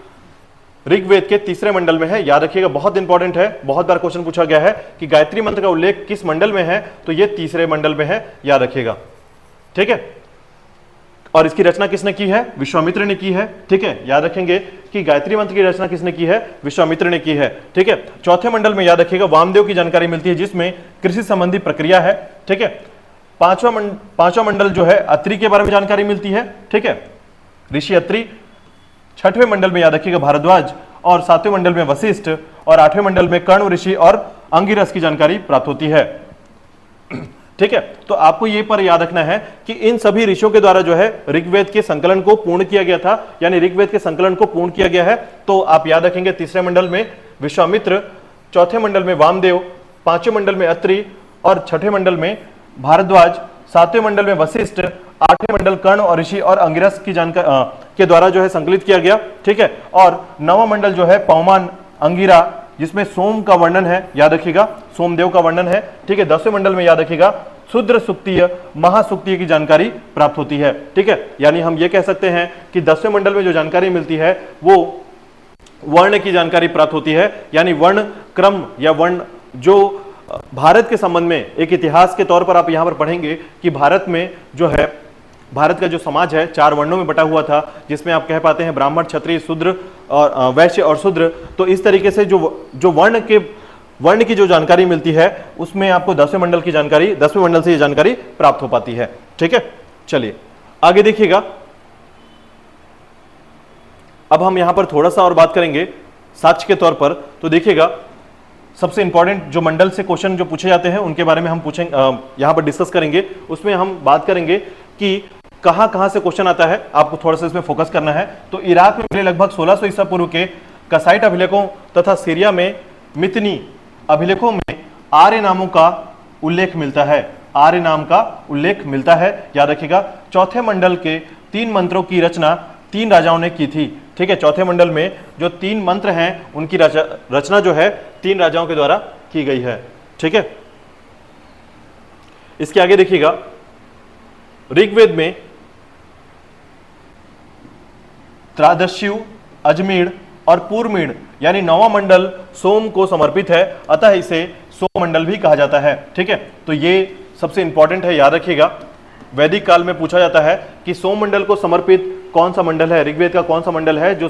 ऋग्वेद के तीसरे मंडल में है। याद रखिएगा, बहुत इंपॉर्टेंट है, बहुत बार क्वेश्चन पूछा गया है कि गायत्री मंत्र का उल्लेख किस मंडल में है, तो ये तीसरे मंडल में है। याद रखिएगा, ठीक है, और इसकी रचना किसने की है? विश्वामित्र ने की है। ठीक है, याद रखेंगे कि गायत्री मंत्र की रचना किसने की है? विश्वामित्र ने की है। ठीक है, चौथे मंडल में याद रखिएगा वामदेव की जानकारी मिलती है जिसमें कृषि संबंधी प्रक्रिया है। ठीक है, पांचवा मंडल जो है अत्रि के बारे में जानकारी मिलती है। ठीक है, ऋषि अत्रि। छठवें मंडल में याद रखिएगा भारद्वाज, और सातवें मंडल में वशिष्ठ, और आठवें मंडल में कर्ण ऋषि और अंगिरस की जानकारी प्राप्त होती है। ठीक है, तो आपको ये पर याद रखना है कि इन सभी ऋषियों के द्वारा जो है ऋग्वेद के संकलन को पूर्ण किया गया था, यानी ऋग्वेद के संकलन को पूर्ण किया गया है। तो आप याद रखेंगे तीसरे मंडल में विश्वामित्र, चौथे मंडल में वामदेव, पांचवें मंडल में अत्रि और छठे मंडल में भारद्वाज, सातवें मंडल में वशिष्ठ, आठवें मंडल कर्ण और ऋषि और अंगिरस की जानकारी के द्वारा जो है संकलित किया गया। ठीक है, और नवम मंडल जो है पौमान, अंगिरा, जिसमें सोम का वर्णन है, याद रखिएगा सोमदेव का वर्णन है। ठीक है, 10वें मंडल में याद रखिएगा शूद्र सुक्तीय, महासुक्तीय की जानकारी प्राप्त होती है। ठीक है, यानी हम ये कह सकते हैं कि 10वें मंडल में जो जानकारी मिलती है वो वर्ण की जानकारी प्राप्त होती है, यानी वर्ण क्रम या वर्ण जो भारत के संबंध में एक इतिहास के तौर पर आप यहां पर पढ़ेंगे कि भारत में जो है, भारत का जो समाज है 4 वर्णों में बटा हुआ था, जिसमें आप कह पाते हैं ब्राह्मण, क्षत्रिय, शूद्र और वैश्य और शूद्र। तो इस तरीके से जो वर्ण की जो जानकारी मिलती है उसमें आपको 10वें मंडल की जानकारी, 10वें मंडल से ये जानकारी प्राप्त हो पाती है। ठीक है, चलिए आगे देखिएगा। अब हम यहां पर थोड़ा सा और बात करेंगे साक्ष्य के तौर पर। तो देखिएगा सबसे इंपॉर्टेंट जो मंडल से क्वेश्चन जो पूछे जाते हैं उनके बारे में हम पूछेंगे, यहां पर डिस्कस करेंगे। उसमें हम बात करेंगे कि कहां से क्वेश्चन आता है, आपको थोड़ा सा इसमें फोकस करना है। तो इराक में मिले लगभग 1600 ईसा पूर्व के कसाइट अभिलेखों तथा सीरिया में मितनी अभिलेखों में आर्य नामों का उल्लेख मिलता है, आर्य नाम का उल्लेख मिलता है, याद रखिएगा। चौथे मंडल के 3 मंत्रों की रचना 3 राजाओं ने की थी। ठीक है, चौथे मंडल में जो 3 मंत्र हैं उनकी रचना जो है 3 राजाओं के द्वारा की गई है। ठीक है, इसके आगे देखिएगा ऋग्वेद में त्रादस्यु, अजमीड़ और पूर्वमीड़ यानी 9वां मंडल सोम को समर्पित है, अतः इसे सोम मंडल भी कहा जाता है। ठीक है, तो ये सबसे इंपॉर्टेंट है, याद रखिएगा। वैदिक काल में पूछा जाता है कि सोम मंडल को समर्पित कौन सा मंडल है, ऋग्वेद का कौन सा मंडल है जो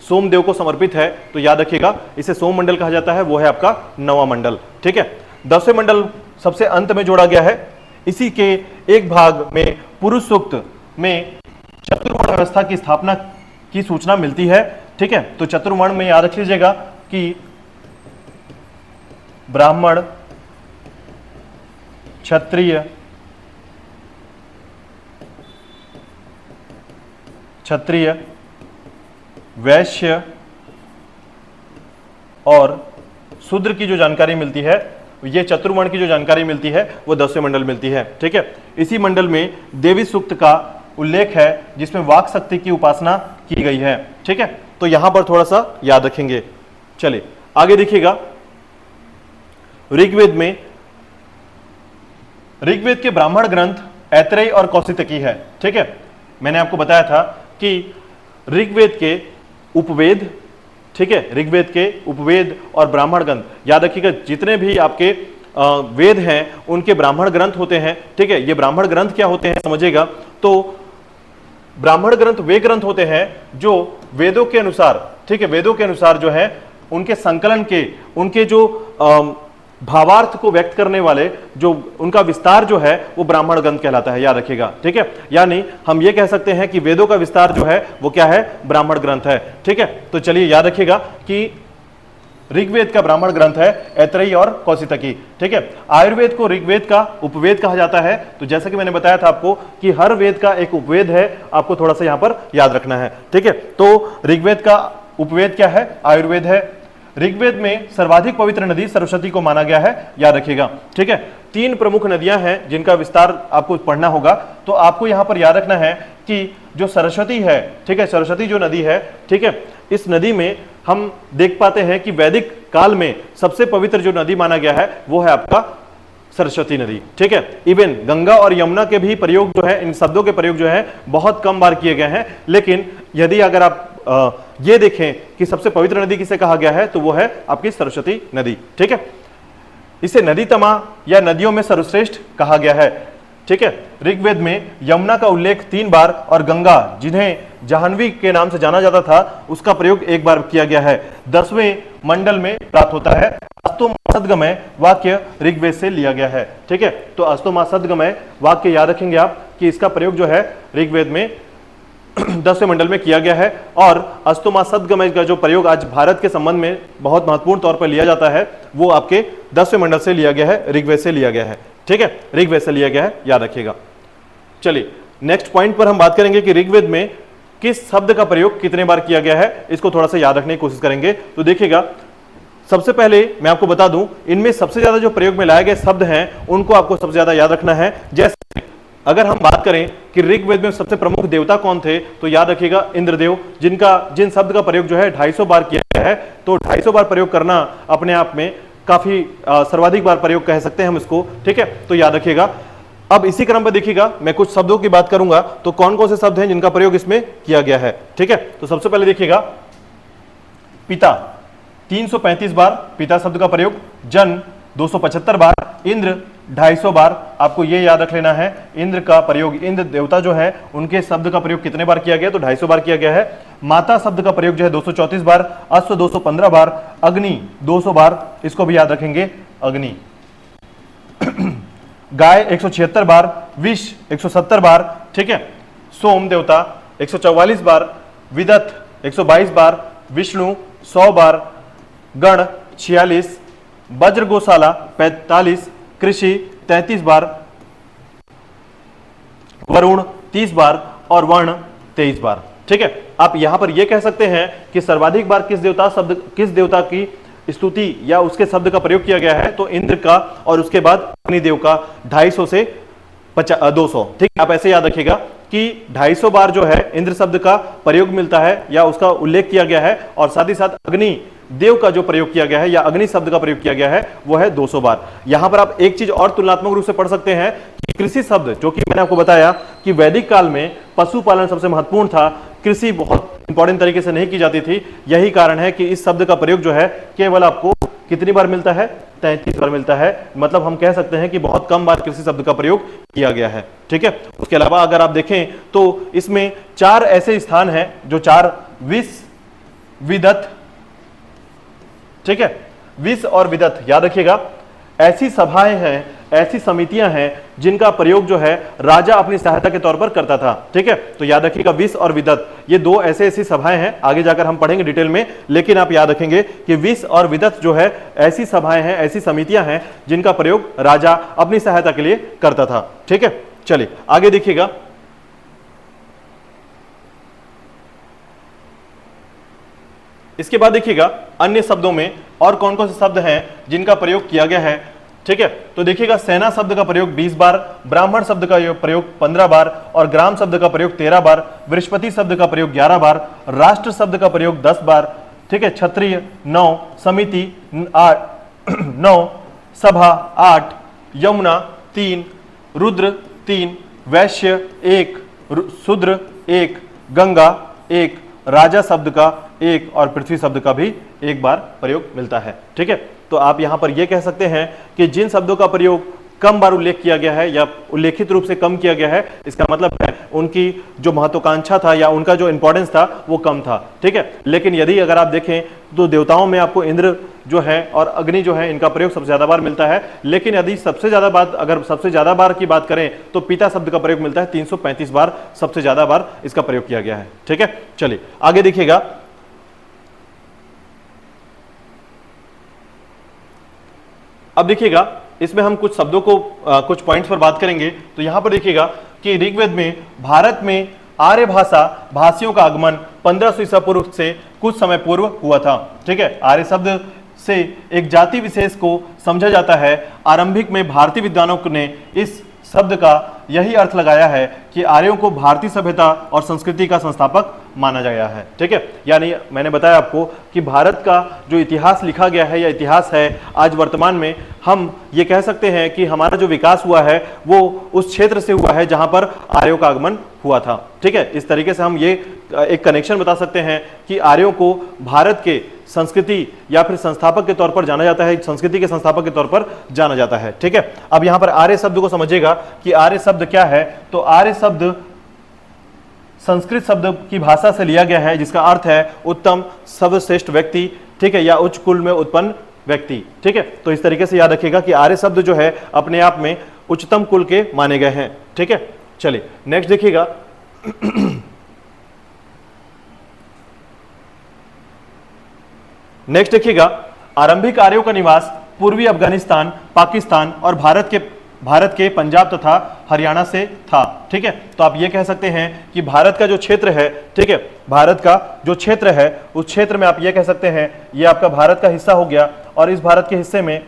सोमदेव को समर्पित है, तो याद रखिएगा इसे सोम मंडल कहा जाता है, वो है आपका 9वां मंडल। ठीक है, 10वें मंडल सबसे अंत में जोड़ा गया है। इसी के एक भाग में पुरुष सूक्त में चतुर्वर्ण व्यवस्था की स्थापना की सूचना मिलती है। ठीक है, तो चतुर्वर्ण में याद रख लीजिएगा कि ब्राह्मण, क्षत्रिय, वैश्य और शूद्र की जो जानकारी मिलती है, ये चतुर्वर्ण की जो जानकारी मिलती है वो 10वें मंडल मिलती है। ठीक है, इसी मंडल में देवी सूक्त का उल्लेख है जिसमें वाक शक्ति की उपासना की गई है। ठीक है, तो यहां पर थोड़ा सा याद रखेंगे। चलिए आगे देखिएगा, ऋग्वेद के ब्राह्मण ग्रंथ ऐतरेय और कौशितकी है। ठीक है, मैंने आपको बताया था कि ऋग्वेद के उपवेद, ठीक है, ऋग्वेद के उपवेद और ब्राह्मण ग्रंथ, याद रखिएगा जितने भी आपके वेद हैं उनके ब्राह्मण ग्रंथ होते हैं। ठीक है, ये ब्राह्मण ग्रंथ क्या होते हैं समझिएगा। तो ब्राह्मण ग्रंथ वे ग्रंथ होते हैं जो वेदों के अनुसार, ठीक है, वेदों के अनुसार जो है उनके संकलन के, उनके जो भावार्थ को व्यक्त करने वाले जो उनका विस्तार जो है वो ब्राह्मण ग्रंथ कहलाता है, याद रखिएगा। ठीक है, यानी हम ये कह सकते हैं कि वेदों का विस्तार जो है वो क्या है, ब्राह्मण ग्रंथ है। ठीक है, तो चलिए याद रखिएगा कि ऋग्वेद का ब्राह्मण ग्रंथ है ऐतरेय और कौशितकी। ठीक है, आयुर्वेद को ऋग्वेद का उपवेद कहा जाता है। तो जैसा कि मैंने बताया था आपको कि हर वेद का एक उपवेद है, आपको थोड़ा सा यहां पर याद रखना है। ठीक है, तो ऋग्वेद का उपवेद क्या है, आयुर्वेद है। ऋग्वेद में सर्वाधिक पवित्र नदी सरस्वती को माना गया है, याद रखिएगा। ठीक है, 3 प्रमुख नदियां हैं जिनका विस्तार आपको पढ़ना होगा। तो आपको यहां पर याद रखना है कि जो सरस्वती है, ठीक है, सरस्वती जो नदी है, ठीक है, इस नदी में हम देख पाते हैं कि वैदिक काल में सबसे पवित्र जो नदी माना गया है वो है आपका सरस्वती नदी। ठीक है, इवन गंगा और यमुना के भी प्रयोग जो है, इन शब्दों के प्रयोग जो है बहुत कम बार किए गए हैं। लेकिन यदि अगर आप ये देखें कि सबसे पवित्र नदी किसे कहा गया है तो वो है आपकी सरस्वती नदी। ठीक है, इसे नदी तमा या नदियों में सर्वश्रेष्ठ कहा गया है। ठीक है, ऋग्वेद में यमुना का उल्लेख 3 बार और गंगा, जिन्हें जाह्नवी के नाम से जाना जाता था, उसका प्रयोग 1 बार किया गया है। 10वें मंडल में प्राप्त होता है। अस्तोमासद्गमय वाक्य ऋग्वेद से लिया गया है। ठीक है, तो अस्तोमासद्गमय वाक्य याद रखेंगे आप कि इसका प्रयोग जो है ऋग्वेद में 10वें मंडल में किया गया है। और अस्तोमासद्गमय का जो प्रयोग आज भारत के संबंध में बहुत महत्वपूर्ण तौर पर लिया जाता है वो आपके 10वें मंडल से लिया गया है, ऋग्वेद से लिया गया है। ठीक है, ऋग्वेद से लिया गया है, याद रखिएगा। चलिए नेक्स्ट पॉइंट पर हम बात करेंगे कि ऋग्वेद में किस शब्द का प्रयोग कितने बार किया गया है, इसको थोड़ा सा याद रखने की कोशिश करेंगे। तो देखिएगा सबसे पहले मैं आपको बता दूं, इनमें सबसे ज्यादा जो प्रयोग में लाए गए शब्द हैं उनको आपको सबसे ज्यादा याद रखना है। जैसे अगर हम बात करें कि ऋग्वेद में सबसे प्रमुख देवता कौन थे, तो याद रखिएगा इंद्रदेव, जिन शब्द का प्रयोग जो है 250 बार किया गया है। तो 250 बार प्रयोग करना अपने आप में काफी सर्वाधिक बार प्रयोग कह सकते हैं हम इसको, ठीक है, तो याद रखिएगा। अब इसी क्रम पर देखिएगा, मैं कुछ शब्दों की बात करूंगा तो कौन कौन से शब्द हैं जिनका प्रयोग इसमें किया गया है, ठीक है। तो सबसे पहले देखिएगा पिता 335 बार पिता शब्द का प्रयोग, जन 275 बार, इंद्र 250 बार। आपको ये याद रख लेना है इंद्र का प्रयोग, इंद्र देवता जो है उनके शब्द का प्रयोग कितने बार किया गया, तो 250 बार किया गया है। माता शब्द का प्रयोग जो है 234 बार, अश्व 215 बार, अग्नि 200 बार, इसको भी याद रखेंगे अग्नि। गाय 176 बार, विष 170 बार, ठीक है। सोम देवता 144 बार, विदत 122 बार, विष्णु 100 बार, गण 46, वज्र गौशाला 45, कृषि 33 बार, वरुण 30 बार और वर्ण 23 बार, ठीक है। आप यहां पर यह कह सकते हैं कि सर्वाधिक बार किस देवता की स्तुति या उसके शब्द का प्रयोग किया गया है, तो इंद्र का, और उसके बाद अग्निदेव का 250 से 200, ठीक है। आप ऐसे याद रखिएगा कि 250 बार जो है इंद्र शब्द का प्रयोग मिलता है या उसका उल्लेख किया गया है, और साथ ही साथ अग्नि देव का जो प्रयोग किया गया है या अग्नि शब्द का प्रयोग किया गया है वो है 200 बार। यहां पर आप एक चीज और तुलनात्मक रूप से पढ़ सकते हैं कि कृषि शब्द, जो कि मैंने आपको बताया कि वैदिक काल में पशुपालन सबसे महत्वपूर्ण था, कृषि बहुत इंपॉर्टेंट तरीके से नहीं की जाती थी। यही कारण है कि इस शब्द का प्रयोग जो है केवल आपको कितनी बार मिलता है, 33 बार मिलता है। मतलब हम कह सकते हैं कि बहुत कम बार कृषि शब्द का प्रयोग किया गया है, ठीक है। उसके अलावा अगर आप देखें तो इसमें 4 ऐसे स्थान हैं जो 4 विष, विदत, ठीक है, विष और विदत, याद रखिएगा। ऐसी सभाएं हैं, ऐसी समितियां हैं जिनका प्रयोग जो है राजा अपनी सहायता के तौर पर करता था, ठीक है। तो याद रखिएगा विष और विदत, ये 2 ऐसी सभाएं हैं, आगे जाकर हम पढ़ेंगे डिटेल में, लेकिन आप याद रखेंगे कि विष और विदत जो है ऐसी सभाएं हैं, ऐसी समितियां हैं जिनका प्रयोग राजा अपनी सहायता के लिए करता था, ठीक है। चलिए आगे देखिएगा, इसके बाद देखिएगा अन्य शब्दों में और कौन कौन से शब्द हैं जिनका प्रयोग किया गया है, ठीक है। तो देखिएगा सेना शब्द का प्रयोग 20 बार, ब्राह्मण शब्द का प्रयोग 15 बार और ग्राम शब्द का प्रयोग 13 बार, बृहस्पति शब्द का प्रयोग 11 बार, राष्ट्र शब्द का प्रयोग 10 बार, ठीक है, क्षत्रिय 9, समिति 9, सभा 8, यमुना 3, रुद्र 3, वैश्य 1, शूद्र 1, गंगा 1, राजा शब्द का 1 और पृथ्वी शब्द का भी 1 बार प्रयोग मिलता है, ठीक है। तो आप यहां पर यह कह सकते हैं कि जिन शब्दों का प्रयोग कम बार उल्लेख किया गया है या उल्लेखित रूप से कम किया गया है, इसका मतलब है उनकी जो महत्वाकांक्षा था या उनका जो इंपॉर्टेंस था वो कम था, ठीक है। लेकिन यदि अगर आप देखें तो देवताओं में आपको इंद्र जो है और अग्नि जो है इनका प्रयोग सबसे ज्यादा बार मिलता है। लेकिन यदि सबसे ज्यादा बार की बात करें तो पिता शब्द का प्रयोग मिलता है 335 बार, सबसे ज्यादा बार इसका प्रयोग किया गया है, ठीक है। चलिए आगे देखिएगा, अब देखिएगा इसमें हम कुछ शब्दों को कुछ पॉइंट्स पर बात करेंगे। तो यहां पर देखिएगा कि ऋग्वेद में भारत में आर्य भाषियों का आगमन 1500 ईसा पूर्व से कुछ समय पूर्व हुआ था, ठीक है। आर्य शब्द से एक जाति विशेष को समझा जाता है। आरंभिक में भारतीय विद्वानों ने इस शब्द का यही अर्थ लगाया है कि आर्यों को भारतीय सभ्यता और संस्कृति का संस्थापक माना गया है, ठीक है। यानी मैंने बताया आपको कि भारत का जो इतिहास लिखा गया है या इतिहास है, आज वर्तमान में हम ये कह सकते हैं कि हमारा जो विकास हुआ है वो उस क्षेत्र से हुआ है जहां पर आर्यों का आगमन हुआ था, ठीक है। इस तरीके से हम ये एक कनेक्शन बता सकते हैं कि आर्यों को भारत के संस्कृति या फिर संस्थापक के तौर पर जाना जाता है, संस्कृति के संस्थापक के तौर पर जाना जाता है, ठीक है। अब यहां पर आर्य शब्द को समझिएगा कि आर्य शब्द क्या है। तो आर्य शब्द संस्कृत शब्द की भाषा से लिया गया है जिसका अर्थ है उत्तम, सर्वश्रेष्ठ व्यक्ति, ठीक है, या उच्च कुल में उत्पन्न व्यक्ति, ठीक है। तो इस तरीके से याद रखिएगा कि आर्य शब्द जो है अपने आप में उच्चतम कुल के माने गए हैं, ठीक है। चलिए नेक्स्ट देखिएगा, नेक्स्ट देखिएगा आरंभिक आर्यों का निवास पूर्वी अफगानिस्तान, पाकिस्तान और भारत के भारत के पंजाब तथा हरियाणा से था। ठीक है, तो आप ये कह सकते हैं कि भारत का जो क्षेत्र है, ठीक है, भारत का जो क्षेत्र है उस क्षेत्र में आप ये कह सकते हैं ये आपका भारत का हिस्सा हो गया, और इस भारत के हिस्से में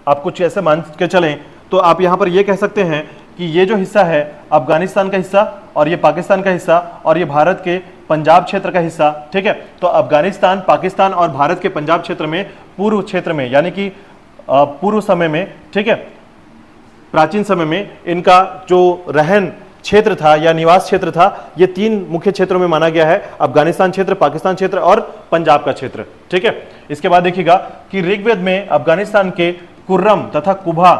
आप कुछ ऐसे मान के चलें तो आप यहां पर यह कह सकते हैं कि ये जो हिस्सा है अफगानिस्तान का हिस्सा, और ये पाकिस्तान का हिस्सा, और ये भारत के पंजाब क्षेत्र का हिस्सा। ठीक है, तो अफगानिस्तान, पाकिस्तान और भारत के पंजाब क्षेत्र में, पूर्व क्षेत्र में, यानी कि पूर्व समय में, ठीक है, प्राचीन समय में इनका जो रहन क्षेत्र था या निवास क्षेत्र था, ये तीन मुख्य क्षेत्रों में माना गया है, अफगानिस्तान क्षेत्र, पाकिस्तान क्षेत्र और पंजाब का क्षेत्र। ठीक है, इसके बाद देखिएगा कि ऋग्वेद में अफगानिस्तान के कुर्रम तथा कुभा,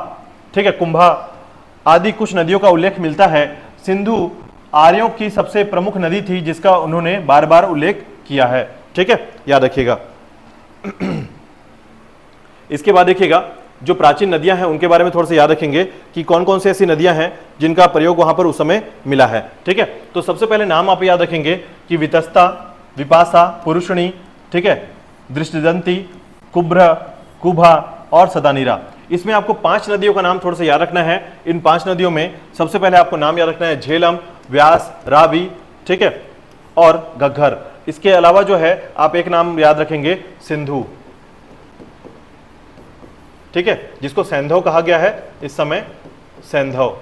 ठीक है, कुंभा आदि कुछ नदियों का उल्लेख मिलता है। सिंधु आर्यों की सबसे प्रमुख नदी थी जिसका उन्होंने बार बार उल्लेख किया है। ठीक है, याद रखिएगा। इसके बाद देखिएगा जो प्राचीन नदियां हैं उनके बारे में थोड़ा सा याद रखेंगे कि कौन कौन सी ऐसी नदियां हैं जिनका प्रयोग वहां पर उस समय मिला है। ठीक है, तो सबसे पहले नाम आप याद रखेंगे कि वितस्ता, विपासा, पुरुषणी, ठीक है, दृष्टिदंती, कुब्र, कुभा और सदानीरा। इसमें आपको 5 नदियों का नाम थोड़ा सा याद रखना है। इन 5 नदियों में सबसे पहले आपको नाम याद रखना है झेलम, व्यास, रावी, ठीक है, और घग्गर। इसके अलावा जो है आप एक नाम याद रखेंगे सिंधु, ठीक है, जिसको सैंधव कहा गया है इस समय, सैंधव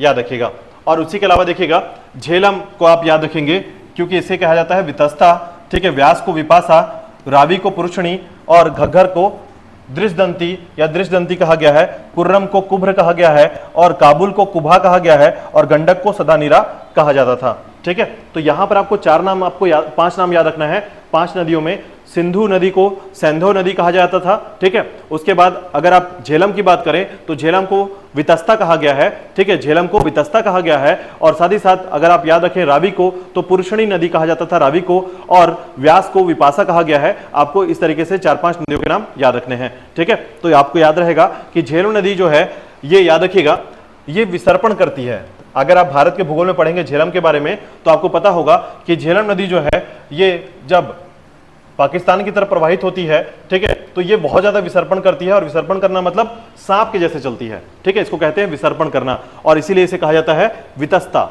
याद रखिएगा। और उसी के अलावा देखिएगा झेलम को आप याद रखेंगे क्योंकि इसे कहा जाता है वितस्ता, ठीक है, व्यास को विपासा, रावी को पुरुषणी और घग्गर को दृष्टदंती या दृष्टदंती कहा गया है, कुर्रम को कुब्र कहा गया है और काबुल को कुभा कहा गया है और गंडक को सदानीरा कहा जाता था। ठीक है, तो यहां पर आपको 4 नाम, आपको 5 नाम याद रखना है। 5 नदियों में सिंधु नदी को सैंधव नदी कहा जाता था। ठीक है, उसके बाद अगर आप झेलम की बात करें तो झेलम को वितस्ता कहा गया है। ठीक है, झेलम को वितस्ता कहा गया है। और साथ ही साथ अगर आप याद रखें रावी को तो पुरुषणी नदी कहा जाता था रावी को, और व्यास को विपासा कहा गया है। आपको इस तरीके से 4-5 नदियों के नाम याद रखने हैं। ठीक है, तो आपको याद रहेगा कि झेलम नदी जो है ये याद रखिएगा ये विसर्पण करती है। अगर आप भारत के भूगोल में पढ़ेंगे झेलम के बारे में तो आपको पता होगा कि झेलम नदी जो है ये जब पाकिस्तान की तरफ प्रवाहित होती है, ठीक है, तो ये बहुत ज्यादा विसर्पण करती है। और विसर्पण करना मतलब सांप के जैसे चलती है। ठीक है, इसको कहते हैं विसर्पण करना, और इसीलिए इसे कहा जाता है वितस्ता।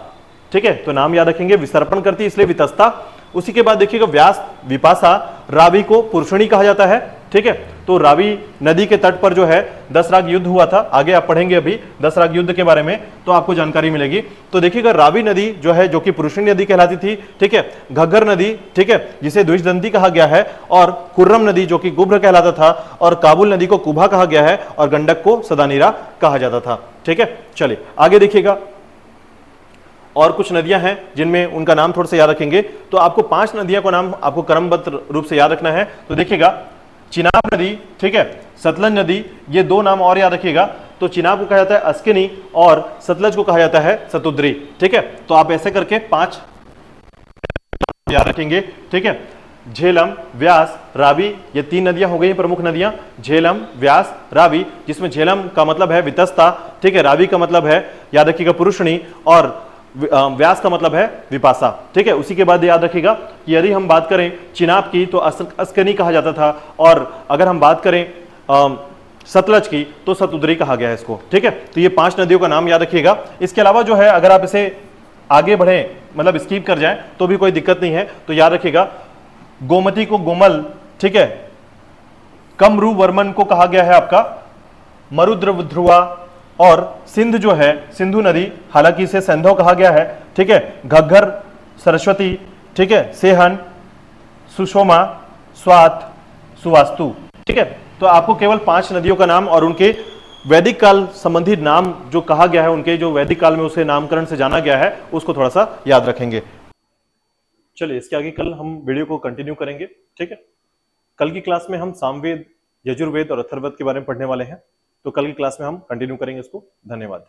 ठीक है, तो नाम याद रखेंगे, विसर्पण करती है इसलिए वितस्ता। उसी के बाद देखिएगा व्यास, विपासा, रावी को पुरुषणी कहा जाता है। ठीक है, तो रावी नदी के तट पर जो है दसराग युद्ध हुआ था। आगे आप पढ़ेंगे अभी दसराग युद्ध के बारे में तो आपको जानकारी मिलेगी। तो देखिएगा रावी नदी जो है जो कि पुरुषणी नदी कहलाती थी। ठीक है, घग्गर नदी, ठीक है, जिसे द्विजदंती कहा गया है, और कुर्रम नदी जो कि गुब्र कहलाता था, और काबुल नदी को कुभा कहा गया है, और गंडक को सदानीरा कहा जाता था। ठीक है, चलिए आगे देखिएगा और कुछ नदियां हैं जिनमें उनका नाम थोड़ा सा याद रखेंगे। तो आपको 5 नदियों का नाम आपको क्रमबद्ध रूप से याद रखना है। तो देखिएगा चिनाब नदी, ठीक है, सतलज नदी, ये 2 नाम और याद रखिएगा। तो चिनाब को कहा जाता है अस्किनी और सतलज को कहा जाता है सतुद्री। ठीक है, तो आप ऐसे करके 5 याद रखेंगे। ठीक है, झेलम, व्यास, रावी, ये 3 नदियां हो गई प्रमुख नदियां, झेलम, व्यास, रावी, जिसमें झेलम का मतलब है वितस्ता, ठीक है, रावी का मतलब है याद रखिएगा पुरुषणी, और व्यास का मतलब है विपासा। ठीक है, उसी के बाद याद रखिएगा कि यदि हम बात करें चिनाब की तो अस्कनी कहा जाता था, और अगर हम बात करें सतलज की तो सतुद्री कहा गया है इसको। ठीक है, तो ये 5 नदियों का नाम याद रखिएगा। इसके अलावा जो है अगर आप इसे आगे बढ़े मतलब स्कीप कर जाएं तो भी कोई दिक्कत नहीं है। तो याद रखिएगा गोमती को गोमल, ठीक है, कमरू वर्मन को कहा गया है आपका मरुद्रध्रुवा, और सिंध जो है सिंधु नदी, हालांकि इसे सैंधव कहा गया है। ठीक है, घग्गर, सरस्वती, ठीक है, सेहन, सुषोमा, स्वात, सुवास्तु। ठीक है, तो आपको केवल 5 नदियों का नाम और उनके वैदिक काल संबंधी नाम जो कहा गया है, उनके जो वैदिक काल में उसे नामकरण से जाना गया है उसको थोड़ा सा याद रखेंगे। चलिए इसके आगे कल हम वीडियो को कंटिन्यू करेंगे। ठीक है, कल की क्लास में हम सामवेद, यजुर्वेद और अथर्ववेद के बारे में पढ़ने वाले हैं। तो कल की क्लास में हम कंटिन्यू करेंगे इसको। धन्यवाद।